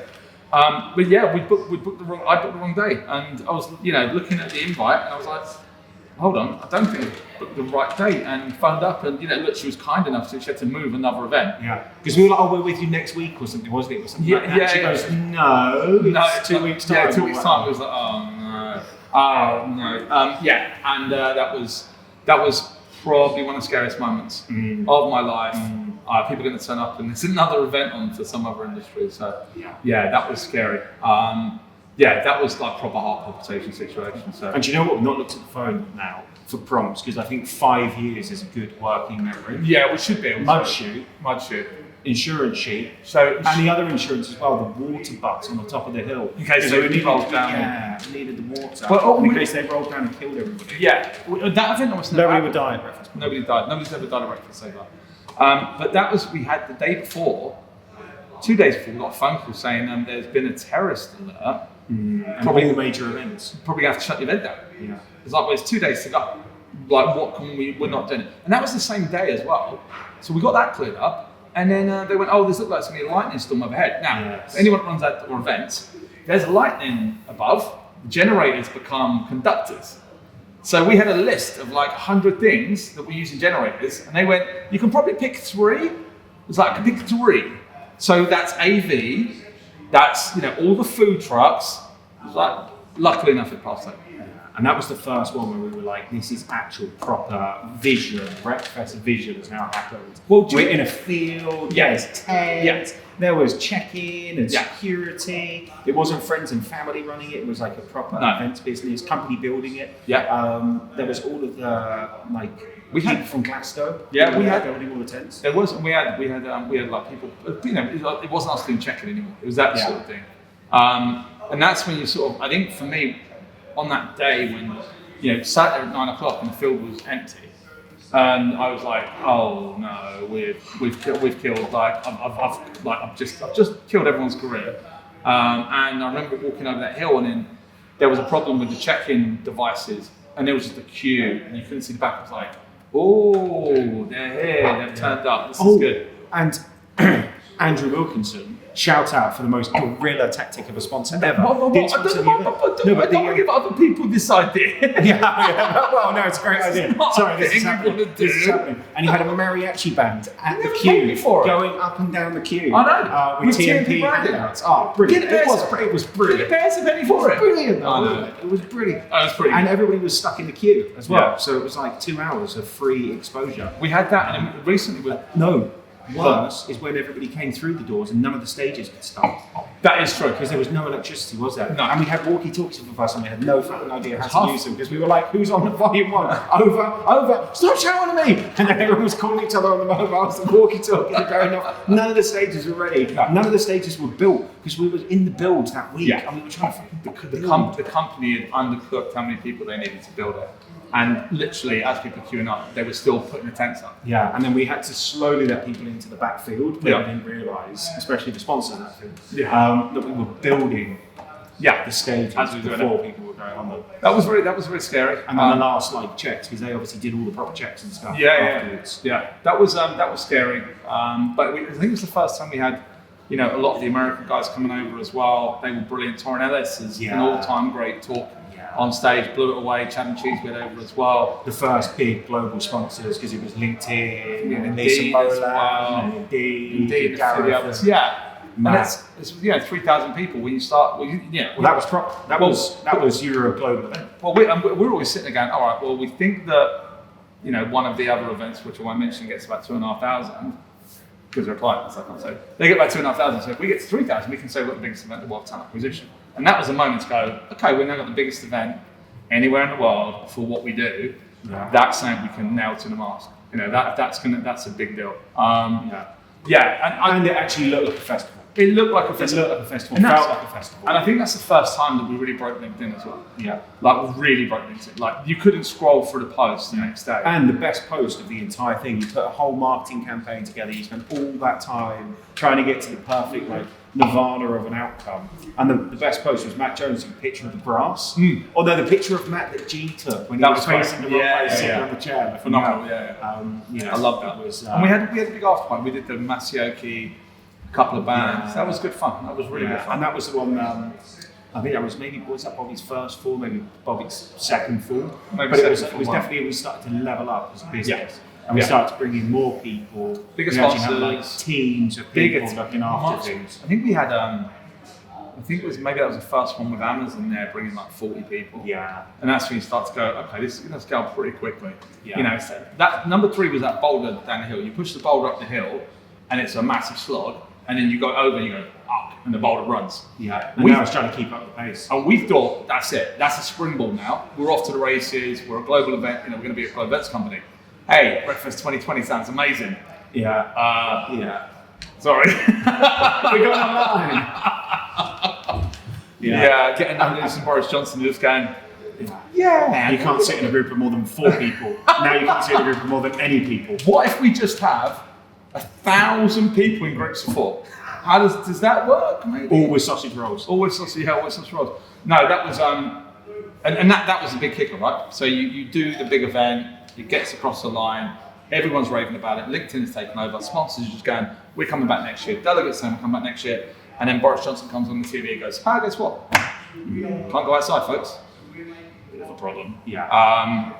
But yeah, I booked the wrong day, and I was, looking at the invite, and I was like, hold on, I don't think I booked the right date, and phoned up, and look, she was kind enough to, she had to move another event. Yeah, because we were like, oh, we're with you next week or something, wasn't it? Or something like that. Yeah, She yeah. goes, no, it's 2 weeks time. Yeah, 2 weeks time. It was like, oh no. That was probably one of the scariest moments of my life. People are going to turn up and there's another event on for some other industry. So yeah, that was scary. That was like proper heart palpitation situation. So. And do you know what? We've not looked at the phone now for prompts because I think 5 years is a good working memory. Yeah, we should be able Mud to. shoot, Insurance sheet. So And the other insurance as well, the water butts on the top of the hill. In case they rolled down. Yeah, we needed the water. Well, in case they rolled down and killed everybody. yeah, that event almost never Nobody happened. would die at breakfast. Nobody died. Nobody's ever died at RecFest so far. But that was, we had the day before, 2 days before, we got a phone call saying there's been a terrorist alert. Probably the major events. Probably have to shut the event down. Yeah. It's like, well, it's 2 days to go. Like, what can we're not doing it. And that was the same day as well. So we got that cleared up. And then they went, oh, this looks like it's going to be a lightning storm overhead. Now, Yes. anyone that runs outdoor events, there's lightning above. The generators become conductors. So we had a list of like 100 things that we use in generators. And they went, you can probably pick 3. It's like, I can pick 3. So that's AV, that's, all the food trucks. It's like, luckily enough, it passed out. And that was the first one where we were like, this is actual proper vision. RecFest vision has now happened. Well, we're in a field, there's tent, Yeah. there was check-in and Yeah. security. It wasn't friends and family running it, it was like a proper No. events business, company building it. Yeah. There was all of the, We had- people from Glasgow. Yeah, who we were had- building all the tents. There was, we had like people, it wasn't us doing check-in anymore. It was that Yeah. sort of thing. And that's when you sort of, I think for me, on that day when, sat there at 9 o'clock and the field was empty, and I was like, oh no, we've killed, like, I've just killed everyone's career. And I remember walking over that hill and then there was a problem with the check-in devices and there was just a queue and you couldn't see the back. I was like, oh, they're here, they've turned up, this is good. And Andrew Wilkinson, shout out for the most guerrilla tactic of a sponsor ever. I don't Didn't sponsor the event. want to give other people this idea. yeah. Well, no, it's a great idea. not Sorry, a this is thing we happening. wanna do. This is happening. And you had a mariachi band at the never paid me queue, for it. going up and down the queue. I know. With With TMP TMP branding. handouts. Oh, brilliant. Get It was Get brilliant. the bears a penny for it. Brilliant, though, I know. wasn't it? It was brilliant. Oh, it was pretty And good. everybody was stuck in the queue as well. Yeah. So it was like 2 hours of free exposure. We had that, and recently with No. Worse is when everybody came through the doors and none of the stages could start. That is true. Because there was no electricity, was there? No. And we had walkie-talkies with us and we had no fucking idea how to use them because we were like, who's on the volume 1? Over, stop shouting at me! And then everyone was calling each other on the mobiles and walkie-talkies and going off. None of the stages were ready. No. None of the stages were built because we were in the builds that week and we were trying to fucking the company had undercooked how many people they needed to build it. And literally, as people queuing up, they were still putting the tents up. Yeah, and then we had to slowly let people into the backfield. We didn't realise, especially the sponsors of that field, that we were building the stages before people were going on them. That was very scary. And then the last checks, because they obviously did all the proper checks and stuff afterwards. Yeah, that was scary. But I think it was the first time we had, a lot of the American guys coming over as well. They were brilliant. Torrin Ellis is an all-time great talk. On stage, blew it away. Chad and Cheese went over as well. The first big global sponsors, because it was LinkedIn, and Indeed as well. Indeed, Gareth. And it's 3,000 people when you start. That was Euro global event. Well, we're always sitting there going, all right. Well, we think that one of the other events, which I won't mention, gets about 2,500 because they're clients. I can't say they get about 2,500. So if we get to 3,000, we can say we're the biggest event in the world talent acquisition. And that was the moment to go, okay, we've now got the biggest event anywhere in the world for what we do. Yeah. That's something we can nail to the mast. That's a big deal. And it actually looked like a festival. It looked like a festival. And felt like a festival. And I think that's the first time that we really broke LinkedIn as well. Yeah. We really broke LinkedIn. You couldn't scroll through the post the next day. And the best post of the entire thing, you put a whole marketing campaign together, you spent all that time trying to get to the perfect nirvana of an outcome. And the best post was Matt Jones' picture of the grass. Although the picture of Matt that G took when he was facing the wrong way, sitting on the chair. Phenomenal, I love that. And we had a big after party. We did the Masioki, a couple of bands. Yeah. That was good fun. That was really good fun. And that was the one, I think that was Bobby's first fall, maybe Bobby's second fall. But it was definitely, we started to level up as a business. Yeah. And we started to bring in more people. Bigger sponsors. Had, teams of people looking after things. I think we had, that was the first one with Amazon there, bringing 40 people. Yeah. And that's when you start to go, okay, this is going to scale pretty quickly. Yeah. That number 3 was that boulder down the hill. You push the boulder up the hill, and it's a massive slog, and then you go over and you go up, and the boulder runs. Yeah. And now it's trying to keep up the pace. And we thought, that's it. That's a springboard now. We're off to the races. We're a global event. We're going to be a global events company. Hey, RecFest 2020 sounds amazing. Yeah. Sorry. We're going online. Getting that news from Boris Johnson just going, you can't sit in a group of more than 4 people. Now you can't sit in a group of more than any people. What if we just have 1,000 people in groups of 4? How does that work? Maybe? All with sausage rolls. Always sausage rolls. No, that was and that was a big kicker, right? So you do the big event. It gets across the line. Everyone's raving about it. LinkedIn's taken over. Sponsors are just going, we're coming back next year. Delegates saying we're coming back next year. And then Boris Johnson comes on the TV and goes, guess what? Can't go outside, folks. Bit of a problem. Yeah.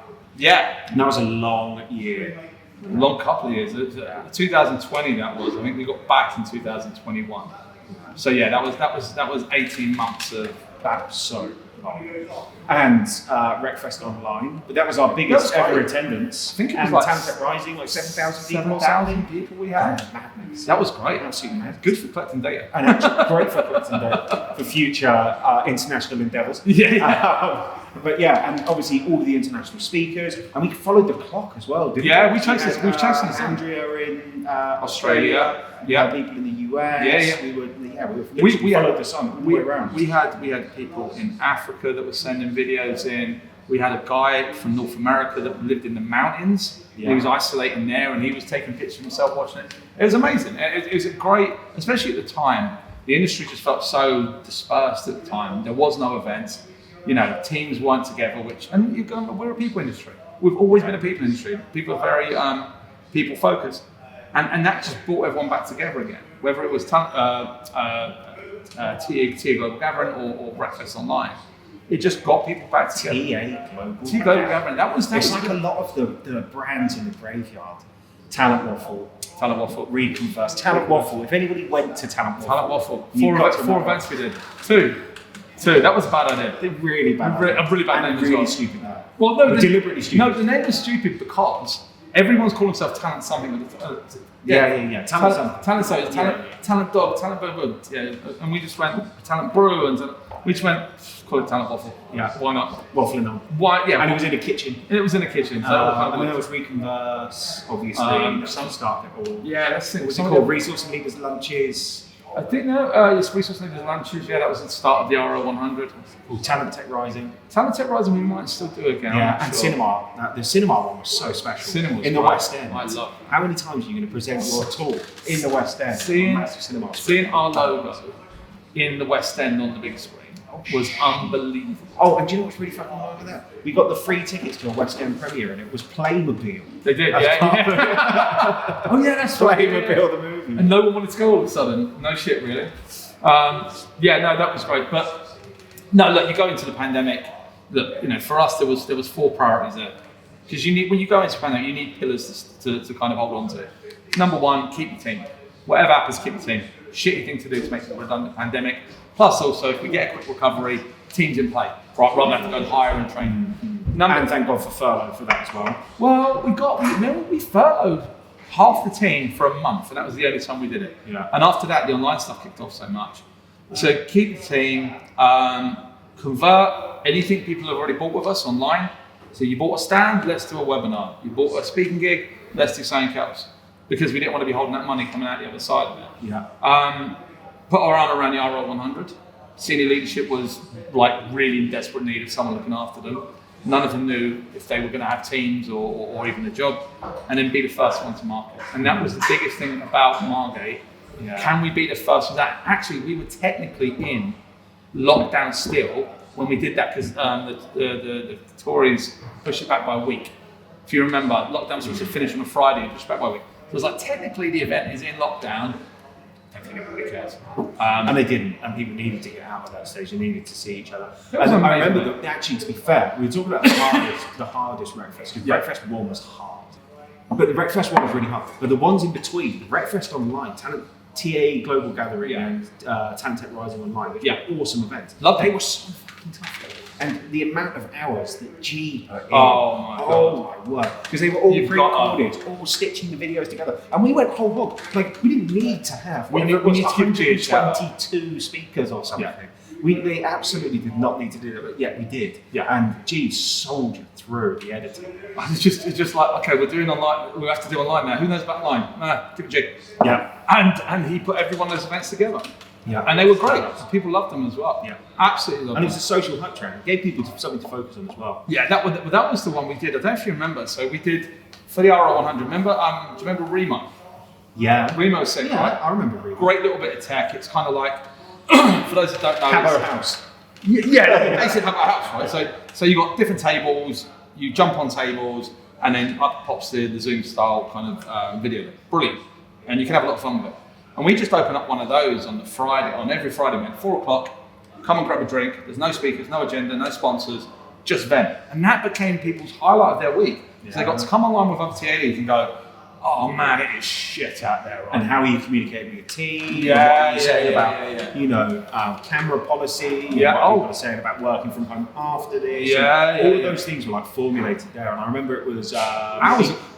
And that was a long year. Long couple of years. 2020 that was. I think we got back in 2021. So that was 18 months of that. So long. And RecFest online, but that was our biggest ever attendance. I think it was Talent Rising, 7,000 people. 7,000 people we had. Madness. That was great. Absolutely mad. Good for collecting data. And actually great for collecting data for future international endeavours. But and obviously all of the international speakers, and we followed the clock as well, didn't we? We've chased this. Andrea in Australia. People in the US. We followed the sun all the way around. We had people in Africa that were sending videos in. We had a guy from North America that lived in the mountains. Yeah. He was isolating there, and he was taking pictures of himself watching it. It was amazing. It was a great, especially at the time. The industry just felt so dispersed at the time. There was no events. Teams weren't together. We're a people industry. We've always been a people industry. People are very people focused, and that just brought everyone back together again. Whether it was TA Global Gathering or RecFest Online. It just got people back together. TA Global Gathering. It's like a lot of the brands in the graveyard. Talent Waffle, Reconverse. Talent Waffle. If anybody went to Talent Waffle. 4 events we did. 2. That was a bad idea. They're really bad. A really bad name as well. Stupid. Well, no, deliberately stupid. No, the name was stupid because everyone's calling themselves talent something. Yeah. Talent something. Talent something. Talent dog. Talent boo. Yeah. And we just went talent brew, and we just went call it talent waffle. Yeah. Why not? Waffling on. Why? Yeah. And it was in a kitchen. It was in a kitchen. So and then there was Reconverse, obviously. Some start it all. Yeah, that's it. What was it called? Resource leaders lunches. I think it's resource leaders lunches. Yeah, that was the start of the RO100. Called Talent Tech Rising. Talent Tech Rising, we might still do again. Yeah, and cinema. The cinema one was so special. Cinema was in the great. West End. I love. How many times are you going to present your talk in the West End? Seeing our logo in the West End on the big screen was unbelievable. Oh, and do you know what's really fucking annoying with that? We got the free tickets to a West End premiere, and it was Playmobil. They did, yeah. Oh yeah, that's right. Playmobil the movie. And no one wanted to go all of a sudden. No shit, really. That was great. But no, look, you go into the pandemic. Look, for us there was 4 priorities there. Because when you go into the pandemic, you need pillars to kind of hold on to. Number 1, keep the team. Whatever happens, keep the team. Shitty thing to do to make it redundant pandemic. Plus, also, if we get a quick recovery, teams in play. Right, rather than have to go and hire and train. And thank God for furlough for that as well. Well, we furloughed half the team for a month, and that was the only time we did it. Yeah. And after that, the online stuff kicked off so much. So keep the team, convert anything people have already bought with us online. So you bought a stand, let's do a webinar. You bought a speaking gig, let's do something else. Because we didn't want to be holding that money coming out the other side of it. Yeah. Put our arm around the RO100. Senior leadership was really in desperate need of someone looking after them. None of them knew if they were going to have teams or even a job, and then be the first one to market. And that was the biggest thing about Margate. Yeah. Can we be the first? Actually, we were technically in lockdown still when we did that because the Tories pushed it back by a week. If you remember, lockdown was supposed to finish on a Friday and pushed back by a week. So it was technically the event is in lockdown. I don't think anybody cares. And they didn't, and people needed to get out of that stage. They needed to see each other. And I remember that, actually, to be fair, we were talking about the hardest RecFest, because RecFest 1 was hard. But the RecFest 1 was really hard. But the ones in between, the RecFest Online, TA Global Gathering, and Talent Tech Rising Online, which were awesome events. Loved they it. were so fucking tough. And the amount of hours that G put in. Oh my God. Oh my word. Because they were all pre-recorded, all stitching the videos together. And we went whole hog. We didn't need to have. We need to give G a shout. 122 speakers or something. Yeah. They absolutely did not need to do that, but yet we did. Yeah. And G soldiered through the editing. It's just like, okay, we're doing online. We have to do online now. Who knows about online? Give it G. Yeah. And he put every one of those events together. Yeah. And they were great. People loved them as well. Yeah. Absolutely loved them. And it was a social hub train. It gave people something to focus on as well. Yeah, that was the one we did. I don't know if you remember. So we did for the RO100. Remember? Do you remember Remo? Yeah. Remo set, right? I remember Remo. Great little bit of tech. It's kind of like, for those that don't know, Habbo House. Yeah, basically Habbo House, right? So you got different tables. You jump on tables, and then up pops the Zoom style kind of video. Brilliant, and you can have a lot of fun with it. And we just opened up one of those on every Friday, man, 4:00. Come and grab a drink. There's no speakers, no agenda, no sponsors, just vent. And that became people's highlight of their week. So they got to come online with other TAs and go, oh man, it is shit out there, right? And how are you communicating with your team? Yeah, what are you saying yeah. about, camera policy? Yeah. What people are saying about working from home after this? All of those things were formulated there. And I remember it was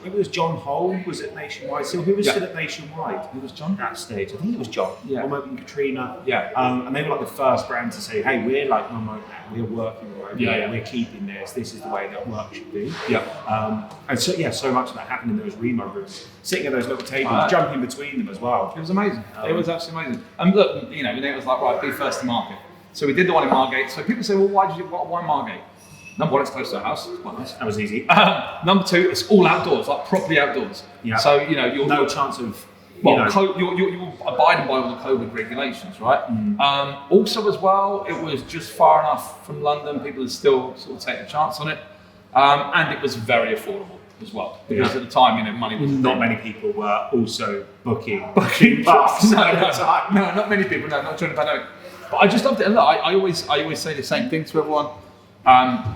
it was John Hole was at Nationwide. So who was still at Nationwide? Who was John at that stage? I think it was John. Yeah. Or maybe Katrina. Yeah. And they were the first brand to say, hey, we're remote now. We're working remote. Yeah. We're keeping this. This is the way that work should be. Yeah. And so much of that happened in those remote rooms. Sitting at those little tables, jumping between them as well. It was amazing. It was absolutely amazing. And look, then it was right, be first to market. So we did the one in Margate. So people say, well, why Margate? Number one, it's close to the house. It's quite nice. That was easy. Number two, it's all outdoors, properly outdoors. Yeah. So you're no chance of. You're abiding by all the COVID regulations, right? Also, as well, it was just far enough from London. People would still sort of take a chance on it, and it was very affordable as well because at the time, money was not many people were also booking bus. No, not many people. No, not during the pandemic. But I just loved it. And look, I always say the same thing to everyone.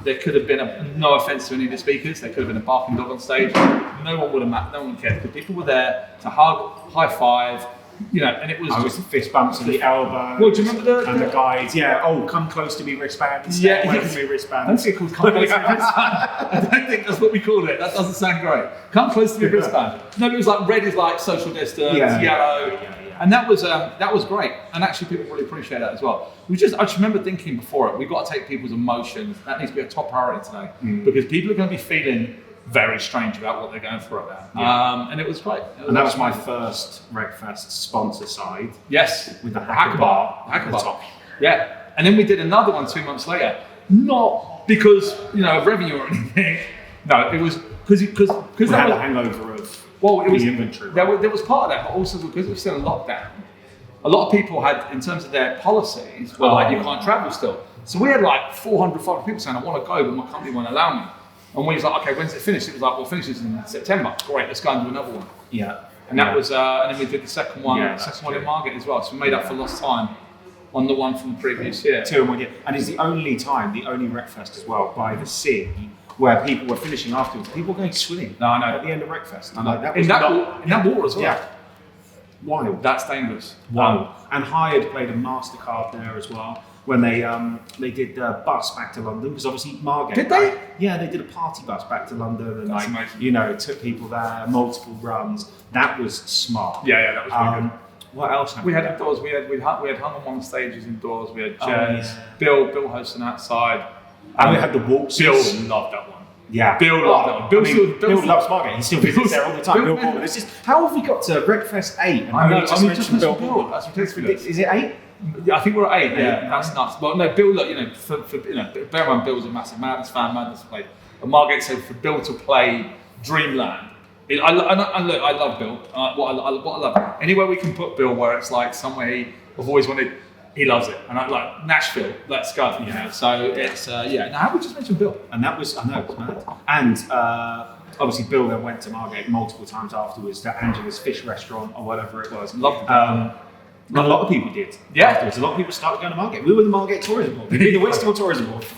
There could have been no offence to any of the speakers. There could have been a barking dog on stage. No one would have cared because people were there to hug, high five, and it was I was the fist bumps and the elbows. Well, do you remember the guides? Yeah. Oh, come close to me, wristband. Yeah, away from me, wristband. I don't think it's called come close to me, wristband. I don't think that's what we called it. That doesn't sound great. Come close to me, wristband. No, it was like red is like social distance, yellow. And that was great, and actually people really appreciate that as well. I just remember thinking before it, we've got to take people's emotions. That needs to be a top priority today because people are going to be feeling very strange about what they're going through right now. And it was great. That was my first RecFest sponsor side. Yes, with the hacker bar at the top. Yeah, and then we did another one 2 months later, not because of revenue or anything. No, it was because we had a hangover of. Well, it was the inventory. Right? There was part of that, but also because it was still in lockdown. A lot of people had, in terms of their policies, were like, you can't travel still. So we had like 400, 500 people saying, I want to go, but my company won't allow me. And we was like, okay, when's it finished? It was like, well, finishes in September. Great, let's go and do another one. Yeah. And that was, and then we did the second one, in Margate as well. So we made up for lost time on the one from the previous year. 2 in 1 year. And it's the only RecFest as well, by the sea, where people were finishing afterwards. People were going swimming. No, I know. At the end of RecFest. In that water as well. Yeah. Wild. That's dangerous. Wow. And Hired played a MasterCard there as well when they did the bus back to London, because obviously Margate. Did they? Yeah, they did a party bus back to London and that's amazing. Took people there, multiple runs. That was smart. Yeah, that was really good. What else? We had indoors. We had hung on one stages indoors. We had jazz. Bill hosting outside. And we had the walks. Bill loved that one. Yeah. Bill loved that one. Bill loves Margate. He still visits there all the time. Bill Baldwin. It's just, how have we got to RecFest 8? And I know. just mentioned Bill Baldwin. That's ridiculous. Is it 8? Yeah, I think we're at 8. Yeah, that's nuts. Well, no, Bill. Look, bear in mind, Bill's a massive Madness fan. Madness played. And Margate said for Bill to play Dreamland. Look, I love Bill. What I love. Anywhere we can put Bill, where it's like somewhere I've always wanted. He loves it, and I like Nashville. Let's go. So it's Now, how we just mentioned Bill, and that was it's mad. And obviously, Bill then went to Margate multiple times afterwards to Angela's Fish Restaurant or whatever it was. Loved it. A lot of people did. Yeah, afterwards. A lot of people started going to Margate. We were the Margate Tourism Board. We've been the Whitstable Tourism Board for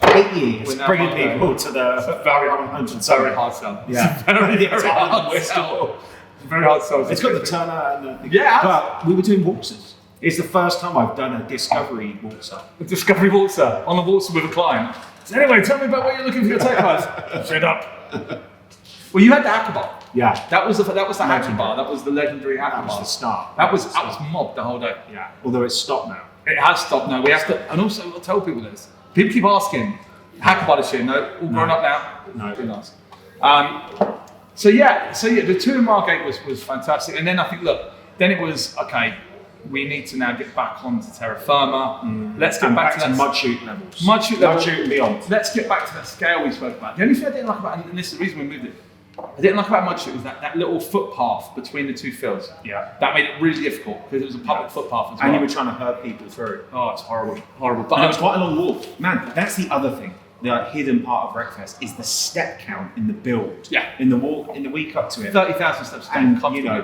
8 years, bringing people to the very hard sell. Yeah, very hard sell. Very hard sell. It's got the Turner and but we were doing waltzes. It's the first time I've done a discovery waltzer. A discovery waltzer on a waltzer with a client. So anyway, tell me about what you're looking for your take guys. Shut up. Well, you had the hacker bar. Yeah. That was the hacker bar. That was the legendary hacker bar. That was the start. That was mobbed the whole day. Yeah. Although it's stopped now. It has stopped now. We have to, and also I'll tell people this. People keep asking, hacker bar this year? No, all grown up now. No. Very nice. So the tour in Margate was fantastic, and then I think then it was okay. We need to now get back onto terra firma. Let's get back to mud shoot levels. Mud shoot and beyond. Let's get back to that scale we spoke about. The only thing I didn't like about, and this is the reason we moved it, I didn't like about mud shoot was that little footpath between the two fields. Yeah. That made it really difficult because it was a public footpath as well. And you were trying to herd people through. Oh, it's horrible. But it was quite a long walk. Man, that's the other thing. The hidden part of RecFest is the step count in the build. Yeah. In the walk, in the week up to it. 30,000 steps. And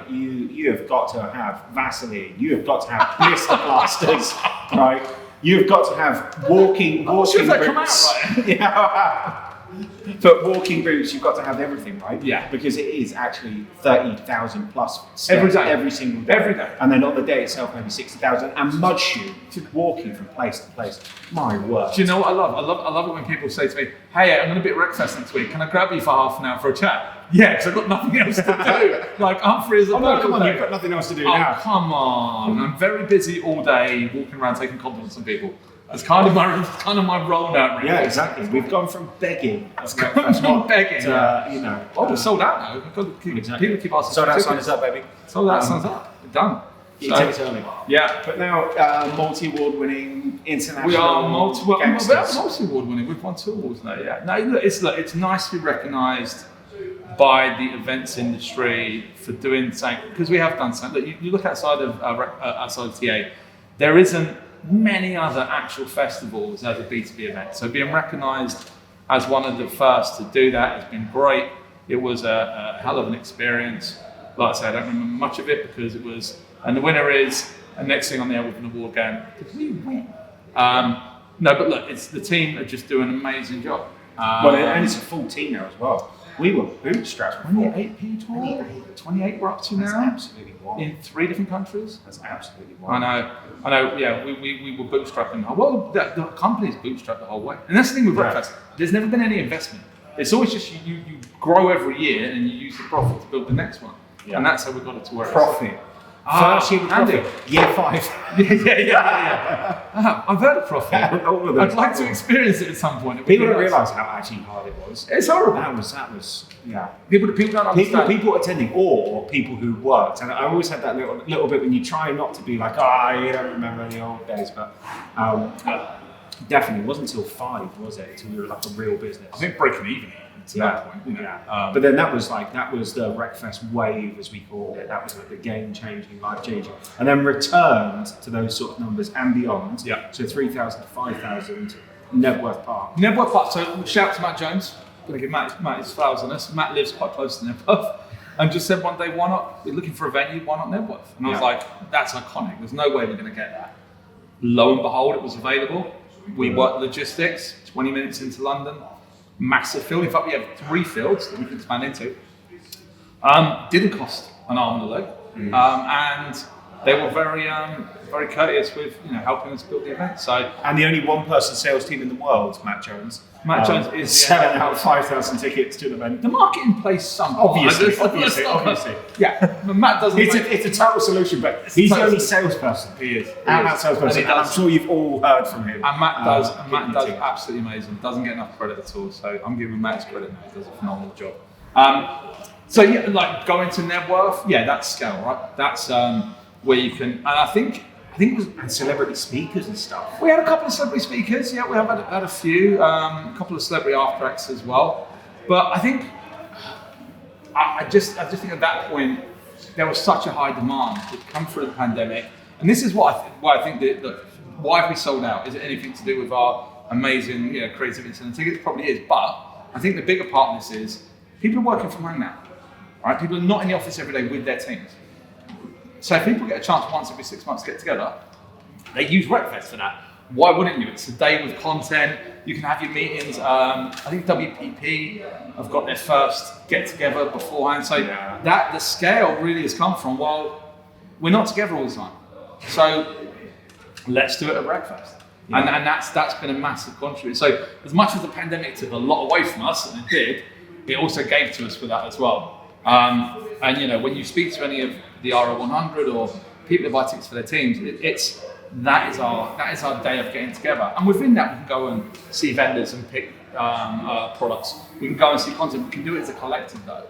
you have got to have Vaseline. You have got to have blister plasters, right? You have got to have walking boots. Come out right. Yeah. But walking boots, you've got to have everything, right? Yeah. Because it is actually 30,000 plus steps every day, every single day. Every day. And then on the day itself, maybe 60,000. And mud shoe, walking from place to place. My word. Do you know what I love? I love it when people say to me, "Hey, I'm going to be at RecFest next week. Can I grab you for half an hour for a chat?" Yeah, because I've got nothing else to do. Like I'm free as a bird. No, come on, you've got nothing else to do now. Come on, I'm very busy all day walking around taking compliments from people. That's kind of my role now. Really. Yeah, exactly. We've gone from begging. From begging. To, Oh, we're sold out now. People keep asking. Sold out signs up, baby. Sold out signs up. We're done. It's early. Yeah. But now, multi-award winning international. We are multi-award winning. We've won 2 awards now. Yeah. No, look, it's nice to be recognised by the events industry for doing something, because we have done something. Look, you look outside of TA, there isn't many other actual festivals as a B2B event. So being recognised as one of the first to do that has been great. It was a hell of an experience. Like I said, I don't remember much of it because it was, and the winner is, and next thing on there with an award going, did we win? No, but look, the team are just doing an amazing job. And it's a full team now as well. We were bootstrapped. 28 people. 28 we're up to That's now. absolutely wild. In 3 different countries. That's absolutely wild. I know. Yeah, we were bootstrapping. Well, the company's bootstrapped the whole way, and that's the thing with RecFest. There's never been any investment. It's always just you grow every year and you use the profit to build the next one, and that's how we got it to where profit. First year with profit. Year 5. Yeah. I've heard of profit. I'd like to experience it at some point. People don't realise how actually hard it was. It's horrible. That was yeah. People don't understand. People attending or people who worked, and I always had that little bit when you try not to be like, you don't remember the old days, but definitely it wasn't until 5, was it? Until we were like a real business. I think breaking even. To that point, but then that was the RecFest wave, as we called it. That was like the game-changing, life-changing, and then returned to those sort of numbers and beyond. Yeah. So 3,000 to 5,000, Nebworth Park. Nebworth Park. So shout out to Matt Jones. Gonna give Matt his flowers on us. Matt lives quite close to Nebworth, and just said one day, why not? We're looking for a venue. Why not Nebworth? And I was like, that's iconic. There's no way we're gonna get that. Lo and behold, it was available. We worked logistics. 20 minutes into London. Massive field. In fact, we have 3 fields that we can expand into. Didn't cost an arm and a leg, and they were very courteous with helping us build the event. So, and the only one-person sales team in the world, Matt Jones. Matt Jones is selling out 5,000 tickets to the event. The marketing plays some obviously. Yeah, but Matt doesn't. It's a total solution, but he's the only salesperson. He is. Out salesperson, and I'm sure you've all heard from him. And Matt does. Matt does absolutely amazing. Doesn't get enough credit at all. So I'm giving Matt credit. He does a phenomenal job. So yeah, like going to Nebworth, that's scale, right? That's where you can, and I think it was, and celebrity speakers and stuff. We had a couple of celebrity speakers. Yeah, we have had a few, a couple of celebrity after acts as well. But I think I just think at that point there was such a high demand to come through the pandemic, and this is why I think that why have we sold out? Is it anything to do with our amazing creativity and tickets? It probably is, but I think the bigger part of this is people are working from home now. Right? People are not in the office every day with their teams. So if people get a chance once every 6 months to get together, they use RecFest for that. Why wouldn't you? It's a day with content. You can have your meetings. I think WPP have got their first get together beforehand. So that the scale really has come from, well, we're not together all the time. So let's do it at RecFest. Yeah. And that's been a massive contributor. So as much as the pandemic took a lot away from us, and it did, it also gave to us with that as well. And when you speak to any of the RO100 or people that buy tickets for their teams, that is our day of getting together. And within that, we can go and see vendors and pick products. We can go and see content. We can do it as a collective, though.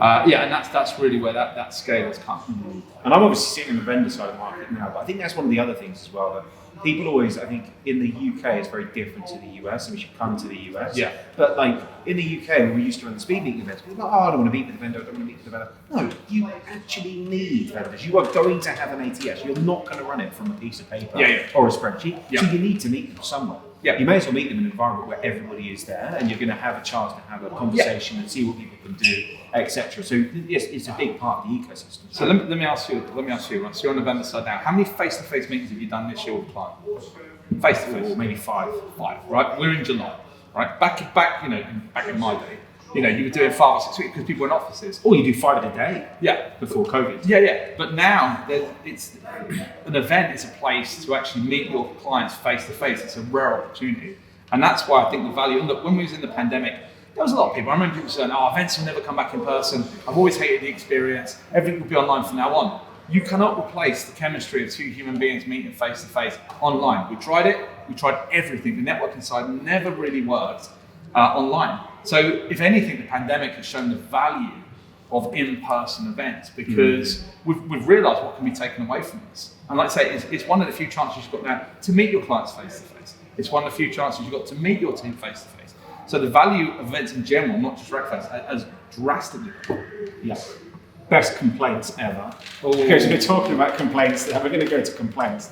And that's really where that scale has come. Mm-hmm. And I'm obviously sitting on the vendor side of the market now, but I think that's one of the other things as well, that people always, I think in the UK it's very different to the US, and we should come to the US. Yeah. But like in the UK, when we used to run the speed meeting events, we were like, I don't want to meet with the vendor, I don't want to meet with the vendor. No, you actually need vendors. You are going to have an ATS. You're not going to run it from a piece of paper or a spreadsheet. Yeah. So you need to meet them somewhere. Yeah. You may as well meet them in an environment where everybody is there, and you're going to have a chance to have a conversation and see what people can do, etc. So it's a big part of the ecosystem. So let me ask you, right? So you're on the vendor side now. How many face-to-face meetings have you done this year with clients? Face-to-face, maybe 5, right? We're in July, right? Back in my day, you were doing 5 or 6 weeks because people were in offices. Or you do 5 in a day. Yeah. Before COVID. Yeah. But now it's an event is a place to actually meet your clients face-to-face. It's a rare opportunity, and that's why I think the value. And look, when we was in the pandemic, there was a lot of people. I remember people saying, events will never come back in person. I've always hated the experience. Everything will be online from now on. You cannot replace the chemistry of 2 human beings meeting face to face online. We tried it. We tried everything. The networking side never really worked online. So if anything, the pandemic has shown the value of in-person events, because we've realised what can be taken away from us. And like I say, it's one of the few chances you've got now to meet your clients face to face. It's one of the few chances you've got to meet your team face to face. So the value of events in general, not just RecFest, has drastically gone. Yeah. Best complaints ever. Because we're talking about complaints, we're going to go to complaints.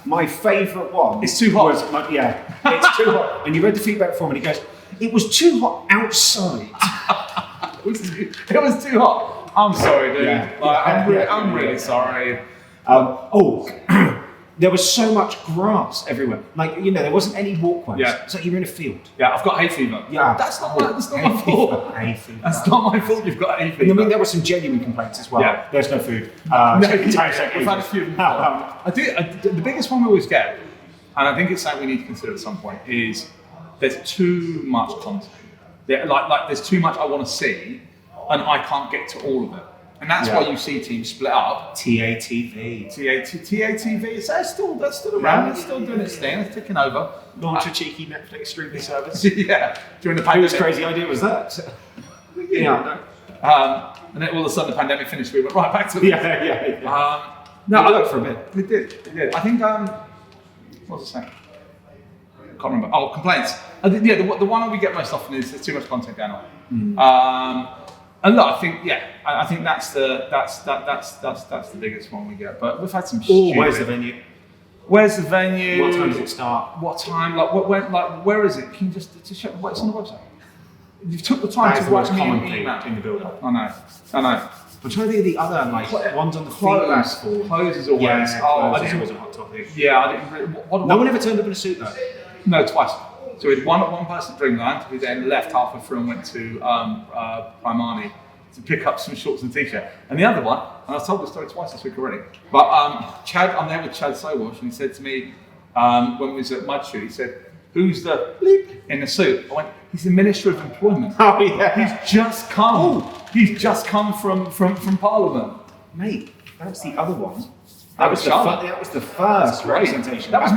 My favourite one. It's too hot. It's too hot. And you read the feedback form, and he goes, "It was too hot outside." It was too hot. I'm sorry, dude. I'm really sorry. There was so much grass everywhere. Like, there wasn't any walkways. Yeah. It's like you're in a field. Yeah, I've got hay fever. Yeah. That's not my fault. Hay fever. That's not my fault you've got hay fever. I mean, there were some genuine complaints as well. Yeah. There's no food. We've had a few of them. The biggest one we always get, and I think it's something we need to consider at some point, is there's too much content. There's too much I want to see, and I can't get to all of it. And that's why you see teams split up. TATV. TATV, that's still around, it's still doing its thing, it's ticking over. Launch a cheeky Netflix streaming service. Yeah, during the pandemic. Whose crazy idea was that? Yeah, and then all of a sudden the pandemic finished, we went right back to it. Yeah. No, I looked for a bit. We did. I think, what was I saying? I can't remember. Oh, complaints. The one we get most often is there's too much content going on. And look, I think that's the biggest one we get. But we've had some. Where's the venue? Where's the venue? What time does it start? What time? Where is it? Can you just check what's on the website? You took the time to watch me common an thing email. in the building. I know. I'm trying to think of the other ones on the feedback form. Clothes is always. I didn't was a hot topic. Yeah, I didn't. No one ever turned up in a suit though. No, twice. So we had one person at Dreamland who then left halfway through and went to Primani to pick up some shorts and t-shirt. And the other one, and I've told the story twice this week already, but I'm there with Chad Sowash, and he said to me when we was at Mudshoot, he said, "Who's the bleep in the suit?" I went, "He's the Minister of Employment." Oh yeah. He's just come. Ooh. He's just come from Parliament. Mate, that's the other one. That was the first representation. That was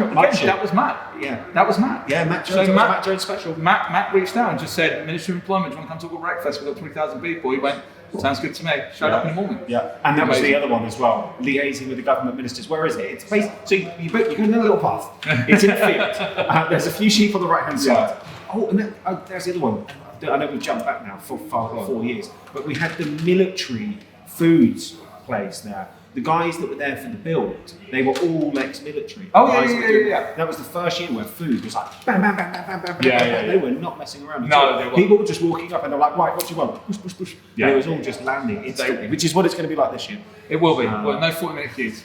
Matt. Yeah. That was Matt. Yeah, Matt Jones. So Matt Jones special. Matt reached out and just said, "Minister of Employment, do you want to come talk at RecFest? We've got 20,000 people." He went, "Sounds good to me." Showed up in the morning. Yeah. And that was the other one as well. Liaising with the government ministers. Where is it? It's so you go in a little path. It's in a field. There's a few sheep on the right hand side. Oh, and then, there's the other one. I know we've jumped back now for 4 years, but we had the military foods place there. The guys that were there for the build, they were all ex-military. Oh, yeah. That was the first year where food was like bam, bam, bam, bam, bam, bam, Yeah. bam. They were not messing around. No, they weren't. People were just walking up and they're like, right, what do you want? Push, push, push. Yeah. And it was all just landing instantly, which is what it's going to be like this year. It will be. Well, no 40-minute queues.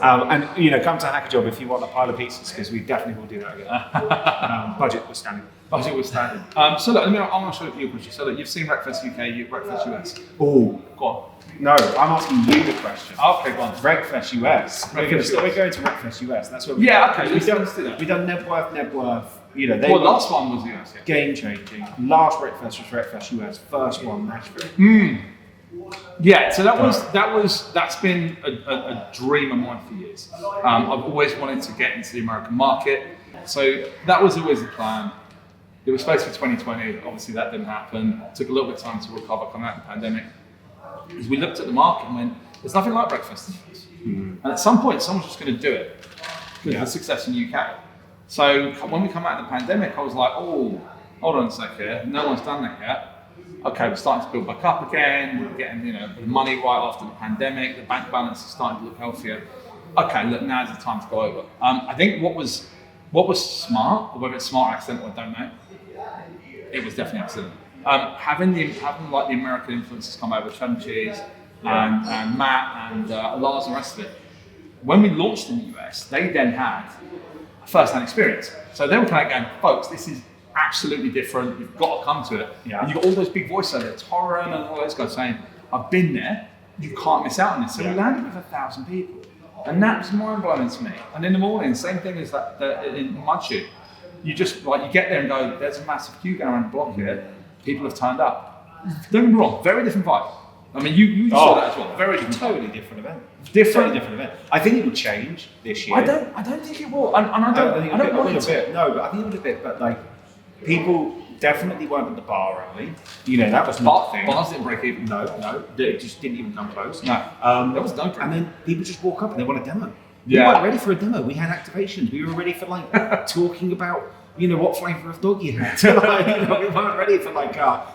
And come to Hacker Job if you want a pile of pizzas, because we definitely will do that again. Budget was standing. So look, I'm going to show you a question. So look, you've seen RecFest UK, RecFest US. Oh, go on. No, I'm asking you the question. Okay, go on. RecFest US. We're going to RecFest US. That's what we're let's do that. We've done Nebworth. Last one was US. Yeah. Game changing. Last RecFest was RecFest US. First one Nashville. Yeah, so that's been a dream of mine for years. I've always wanted to get into the American market, so that was always the plan. It was supposed to be 2020. Obviously, that didn't happen. It took a little bit of time to recover coming out of the pandemic. As we looked at the market and went, there's nothing like RecFest. And at some point, someone's just going to do it because of the success in the UK. So when we come out of the pandemic, I was like, oh, hold on a sec here. No one's done that yet. Okay, we're starting to build back up again. We're getting the money right after the pandemic. The bank balance is starting to look healthier. Okay, look, now's the time to go over. I think what was smart, or whether it's smart or accidental, I don't know. It was definitely accidental. Having the American influencers come over, Chad and Cheese, and Matt and Lars and the rest of it. When we launched in the US, they then had a first-hand experience. So they were kind of going, folks, this is absolutely different. You've got to come to it. Yeah. And you've got all those big voices there, Torren and all those guys saying, I've been there. You can't miss out on this. So we landed with 1,000 people. And that was mind-blowing to me. And in the morning, same thing as that in Mudshoot. You just, you get there and go, there's a massive queue going around the block here. People have turned up. Don't get me wrong, very different vibe. I mean, you saw that as well. Very different. Totally different event. Different event. I think it will change this year. I don't think it will. And I don't want it to. No, but I think it will a bit. But people definitely weren't at the bar only. That was not the thing. Bars didn't break even. No, it just didn't even come close. No, there was no break. And then people just walk up and they want a demo. Yeah. We weren't ready for a demo. We had activations. We were ready for talking about what flavour of dog you had. We weren't ready for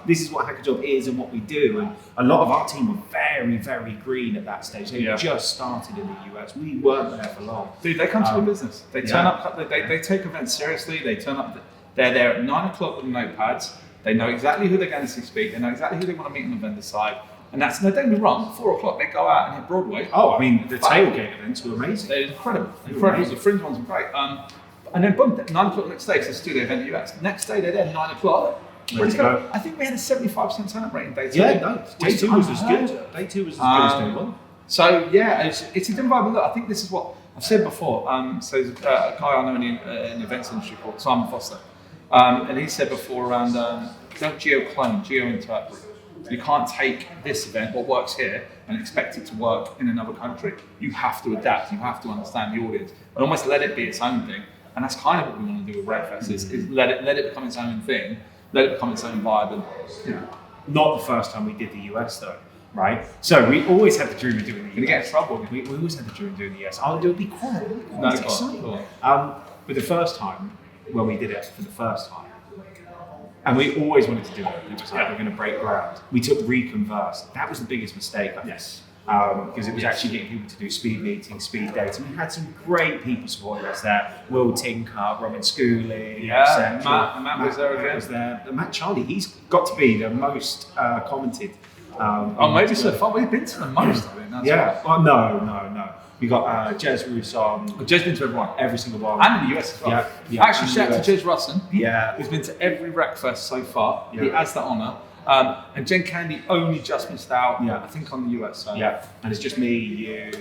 this is what Hacker Job is and what we do. And a lot of our team were very, very green at that stage. They just started in the US. We weren't there for long. Dude, they come to the business. They turn up. They take events seriously. They turn up. They're there at 9 o'clock with notepads. They know exactly who they're going to see speak. They know exactly who they want to meet on the vendor side. And that's, no, don't get me wrong, 4 o'clock they go out and hit Broadway. Oh, I mean, the tailgate events were amazing. They're incredible. The fringe ones were great. And then boom, 9 o'clock next day, because it's a studio event in the US. Next day they're there, 9 o'clock. Ready to go. I think we had a 75% turnout rate in day 2. Yeah, no, day 2 was as good. Day 2 was as good as day 1. So yeah, it's a different vibe. But look, I think this is what I've said before. So there's a guy I know in the events industry called Simon Foster. And he said before around, don't geo-clone, geo-interpret. You can't take this event, what works here, and expect it to work in another country. You have to adapt, you have to understand the audience, and almost let it be its own thing. And that's kind of what we want to do with RecFest, is let it become its own thing, let it become its own vibe. And, you know. Not the first time we did the US though, right? So we always had the dream of doing the US. Gonna get in trouble. We always had the dream of doing the US. Oh, it would be quite exciting. Cool. But the first time, when we did it for the first time, and we always wanted to do it. It was like, we're going to break ground. We took Reconverse. That was the biggest mistake, I think. Yes. Because it was actually getting people to do speed meetings, speed dating. We had some great people supporting us there. Will Tinker, Robin Schooling, Matt was there again. Was there. Matt Charlie, he's got to be the most commented. Maybe so far. We've been to the most, I think. That's right. No. We got Jez Roos on. Jez been to everyone. Every single one. And in the US as well. Yeah. Actually, shout out to Jez Russon. Yeah. Who's been to every RecFest so far. Yeah. He has that honour. And Jen Candy only just missed out, Yeah. I think, on the US. So. Yeah. And it's just me, you,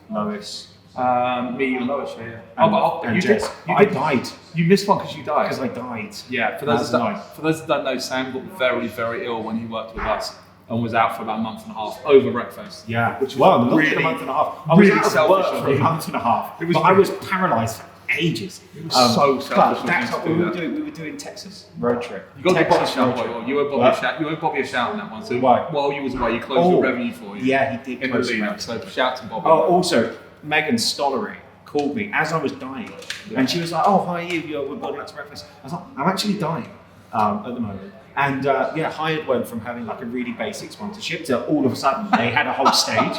Lois. Me and Lois, yeah. And Jez. I died. You missed one because you died. Because I died. Yeah, for those that don't know, Sam got very, very ill when he worked with us and was out for about a month and a half over RecFest. Yeah, which was really, a month and a half. I really was out of work selfish for a month and a half. It was I was paralysed for ages. It was so selfish. But that's what we were doing. We were doing Texas road trip. You got to give Bobby a shout. trip. You owe Bobby a shout. You owe Bobby a shout on that one. So Why? While you was away, you closed your revenue for you. Yeah, he did. In the lead-up. So shout to Bobby. Oh, also, Megan Stollery called me as I was dying, and she was like, "Oh, how are you? We're building up to breakfast." I was like, "I'm actually dying at the moment." And Hired went from having like a really basic sponsorship to all of a sudden they had a whole stage.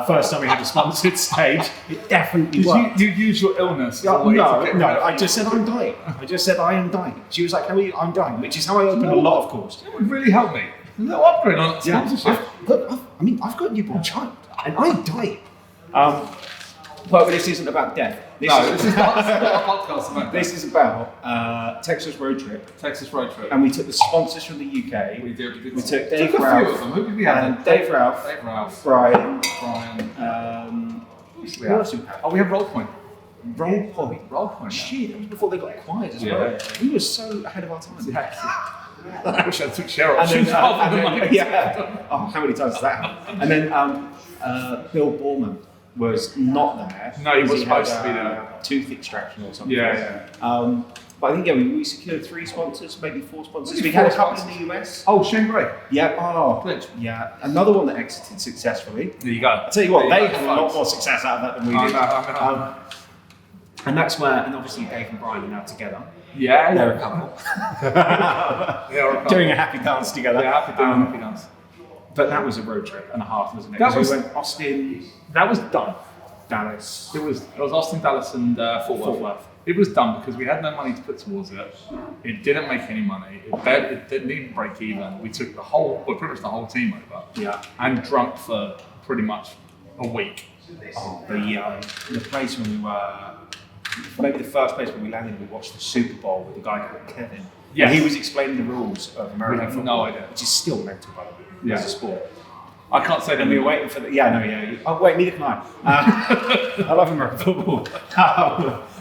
First time we had a sponsored stage, it definitely worked. You use your illness. No, I just said I'm dying. I just said I am dying. She was like, "How are you?" I'm dying, which is how I open a lot of calls. It would really help me. A little upgrade on sponsorship. I've got a newborn child, and I'm dying. But this isn't about death. This is not a podcast about This is about Texas road trip. Texas road trip. And we took the sponsors from the UK. We did. We took Dave a few Ralph. of them. Who did we have? And Dave Ralph. Brian. Who else did we have? Oh, we have Roll Point. Roll Point. Roll Point. Shit, that was before they got acquired as well. Yeah. We were so ahead of our time. I wish I took Cheryl. Oh, how many times has that happened? And then Bill Borman was not there. No, he was supposed to be there. Tooth extraction or something. Yeah. But I think we secured 3 sponsors, maybe 4 sponsors. We had a couple in the US. Oh, Shane Gray. Yeah. Oh, Glitch. yeah. Another one that exited successfully. There you go. I tell you what, they had a lot more success out of that than we did. I know. And that's where, and obviously Dave and Brian are now together. Yeah, They're a couple. Doing a happy dance together. Yeah, happy dance. But that was a road trip and a half, wasn't it? We went Austin. That was done. Dallas. It was Austin, Dallas, and Fort Worth. It was done because we had no money to put towards it. It didn't make any money. It didn't even break even. We took pretty much the whole team over. Yeah. And drunk for pretty much a week. Oh, the place when we were, maybe the first place when we landed, we watched the Super Bowl with a guy called Kevin. Yes. And he was explaining the rules of American football. No idea. Which is still mental, by the way, as a sport. I can't say that. And we were waiting for oh, wait, neither can I. I love American football.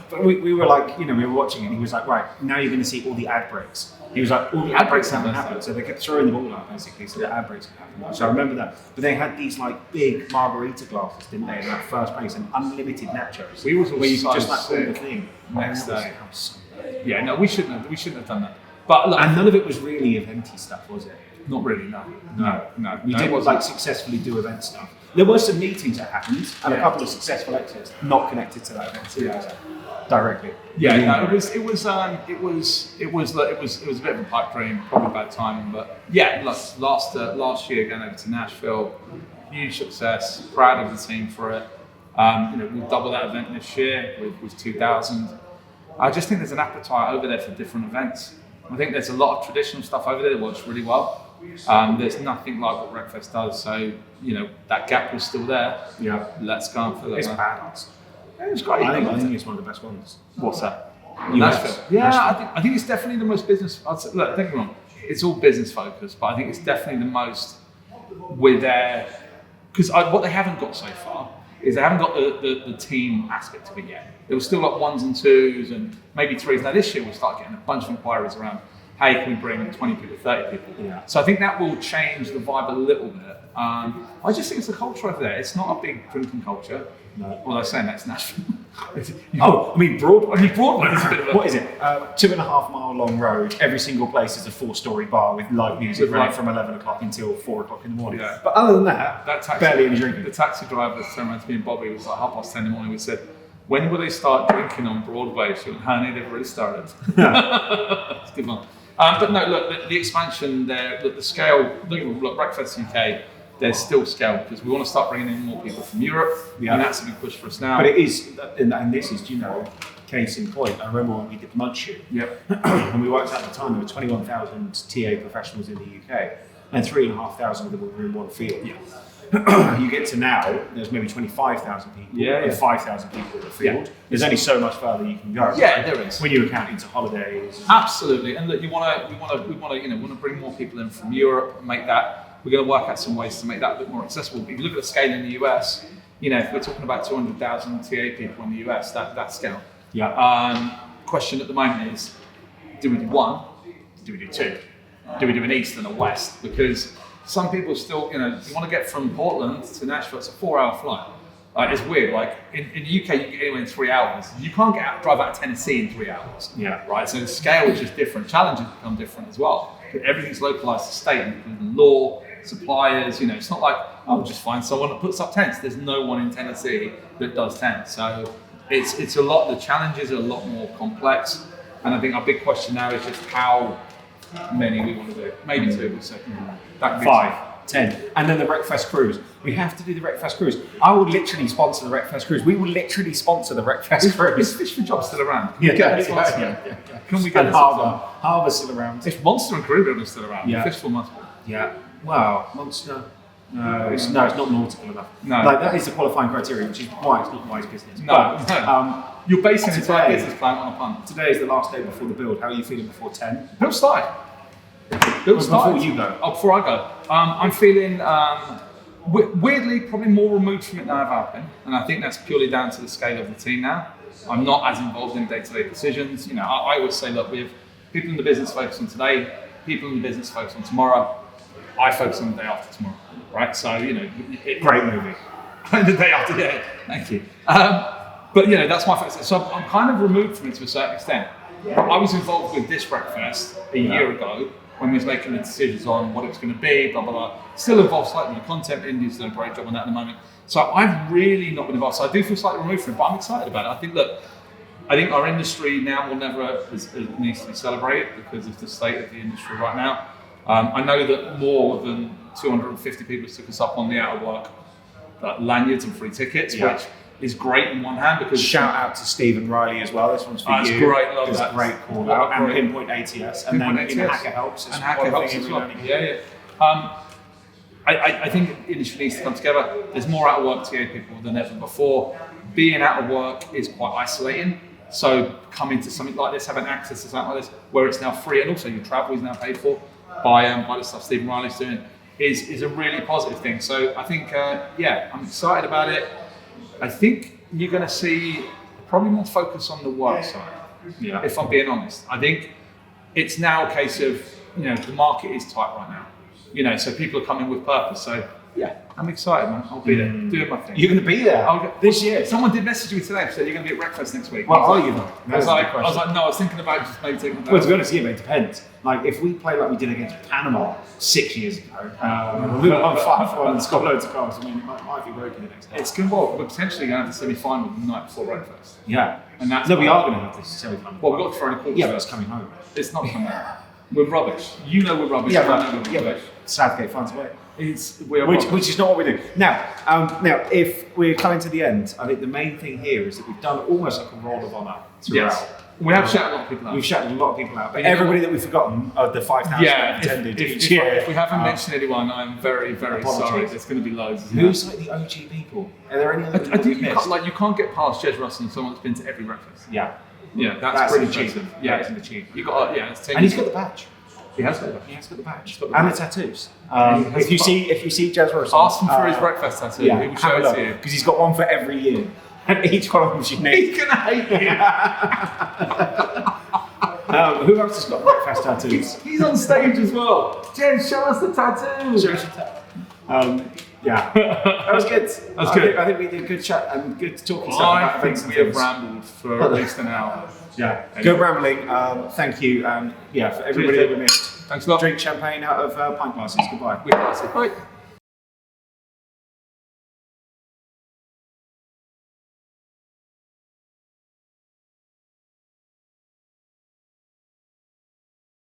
But we were like, we were watching it, and he was like, right, now you're going to see all the ad breaks. He was like, all the ad breaks haven't happened. So they kept throwing the ball out, basically, so the ad breaks could happen. So I remember that. But they had these like big margarita glasses, didn't they, in that first place, and unlimited nachos. We was where you could just sick. order the thing. Next day. So Yeah, no, we shouldn't have done that. But look, and none of it was really eventy stuff, was it? not really, no. We didn't like successfully do event stuff. There were some meetings that happened, and a couple of successful exits not connected to that event directly. Yeah, no, it was a bit of a pipe dream, probably bad timing, but yeah, look, last year going over to Nashville, huge success, proud of the team for it. We'll double that event this year with 2,000. I just think there's an appetite over there for different events. I think there's a lot of traditional stuff over there that works really well. There's nothing like what RecFest does, so that gap was still there. Yeah. Let's go and fill it. It's badass. It's great. I think it's one of the best ones. What's that? US. Nashville. Yeah, I think it's definitely the most business. Look, don't get me wrong. It's all business focused, but I think it's definitely the most. We're there because what they haven't got so far is they haven't got the team aspect of it yet. There was still like 1s and 2s and maybe 3s. Now this year we'll start getting a bunch of inquiries around, hey, can we bring 20 people, 30 people? Yeah. So I think that will change the vibe a little bit. I just think it's the culture over there. It's not a big drinking culture. No. Well, I was saying that's Nashville. Broadway. Broadway is a bit of a... What is it? 2.5 mile long road. Every single place is a 4-story bar with live music running from 11 o'clock until 4 o'clock in the morning. Yeah. But other than that barely any drinking. The taxi driver turned around to me and Bobby was like 10:30 in the morning. We said, when will they start drinking on Broadway? She went, honey, they've already started. It's a good one. But no, look, the expansion there, the scale, look, RecFest UK, there's still scale because we want to start bringing in more people from Europe, and that's a big push for us now. But it is, and this is, case in point. I remember when we did Munchie, and we worked out at the time there were 21,000 TA professionals in the UK, and 3,500 of them were in one field. Yeah. You get to now, there's maybe 25,000 people, and 5,000 people in the field. Yeah. There's only so much further you can go. Yeah, there is. When you account into holidays. Absolutely, and look, we want to bring more people in from Europe and make that. We're going to work out some ways to make that a bit more accessible. If you look at the scale in the US, if we're talking about 200,000 TA people in the US, that scale. Yeah. Question at the moment is, do we do one? Do we do two? Do we do an east and a west? Because some people still, you want to get from Portland to Nashville, it's a 4-hour flight. It's weird. Like in the UK, you can get anywhere in 3 hours. You can't drive out of Tennessee in 3 hours. Yeah. Right. So the scale is just different. Challenges become different as well. Everything's localized to state, including law, suppliers. It's not like we'll just find someone that puts up tents. There's no one in Tennessee that does tents. So it's a lot. The challenges are a lot more complex. And I think our big question now is just how many we want to do. Maybe 2. We'll say. 5, 10, and then the RecFest cruise. We have to do the RecFest cruise. I will literally sponsor the RecFest cruise. We will literally sponsor the RecFest cruise. Is Fish for Jobs still around? Yeah. Can we get Harbour still around? If Monster and Crew Builder still around, Fish for must be. Yeah. Wow, Monster. No, it's not nautical enough. No. That is the qualifying criteria, which is why it's not wise business. No. You're basing an entire business plan on a punt. Today is the last day before the build. How are you feeling before 10? Build started. Before you go. Oh, before I go. I'm feeling weirdly probably more removed from it than I've ever been, and I think that's purely down to the scale of the team now. I'm not as involved in day-to-day decisions. I always say, look, we have people in the business focus on today, people in the business focus on tomorrow. I focus on the day after tomorrow, right? So great movie. The day after, yeah. Thank you. But that's my focus. So I'm kind of removed from it to a certain extent. I was involved with this RecFest a year ago when we was making the decisions on what it was going to be, blah, blah, blah. Still involved slightly in the content. Indy's doing a great job on that at the moment. So I've really not been involved. So I do feel slightly removed from it, but I'm excited about it. I think our industry now will never needs to be celebrated because of the state of the industry right now. I know that more than 250 people took us up on the out of work lanyards and free tickets, which is great in one hand because shout out to Stephen Riley as well. This one's for you. It's great, love that. It's a great call out. And Pinpoint ATS, and then Hacker Helps. And Hacker Helps as well. Yeah. I think the industry needs to come together. There's more out of work TA people than ever before. Being out of work is quite isolating. So coming to something like this, having access to something like this, where it's now free, and also your travel is now paid for by the stuff Stephen Riley's doing, is a really positive thing. So I think, I'm excited about it. I think you're going to see probably more focus on the work side, if I'm being honest. I think it's now a case of, the market is tight right now, so people are coming with purpose. So I'm excited, man. I'll be there, doing my thing. You're going to be there this year? Someone did message me today and said you're going to be at RecFest next week. Well, are you though? I was like, no, I was thinking about just maybe taking that. Well, to be honest, it depends. Like, if we play like we did against Panama 6 years ago, we were on 5-1 and scored loads of goals. It might be broken the next day. It's good. Well, we're potentially going to have the semi-final the night before RecFest. Yeah. And that's we are going to have this semi-final. Well, we've got to throw in a quarter. Yeah, but it's coming home. It's not coming home. We're rubbish. We're rubbish. But Southgate finds a way. Which is not what we do. Now, if we're coming to the end, I think the main thing here is that we've done almost like a roll of honour throughout. We have shouted a lot of people out. We've shouted a lot of people out, but everybody that we've forgotten of the 5,000 attended each year. If we haven't mentioned anyone, I'm very, very sorry. There's going to be loads. Who's like the OG people? Are there any other people I think you you can't get past Jez Russell and someone that's been to every RecFest. Yeah. Yeah, that's pretty cheap. impressive. Yeah, it's in the cheap. You got it's and he's got the badge. He has got the badge. He has got the badge. Got the and badge. the tattoos. If you see Jez Russell, ask him for his RecFest tattoo. He will show it to you because he's got one for every year, and each one of them's unique. He's gonna hate you. Who else has got RecFest tattoos? He's on stage as well. Jez, show us the tattoo. Show us the tattoo. Yeah, that was good. That's good. I think we did a good chat and good talking stuff about events and we have things. rambled for at least an hour. Yeah, good rambling. Thank you, and for everybody that we missed. Thanks a lot. Drink champagne out of pint glasses. Goodbye. Bye.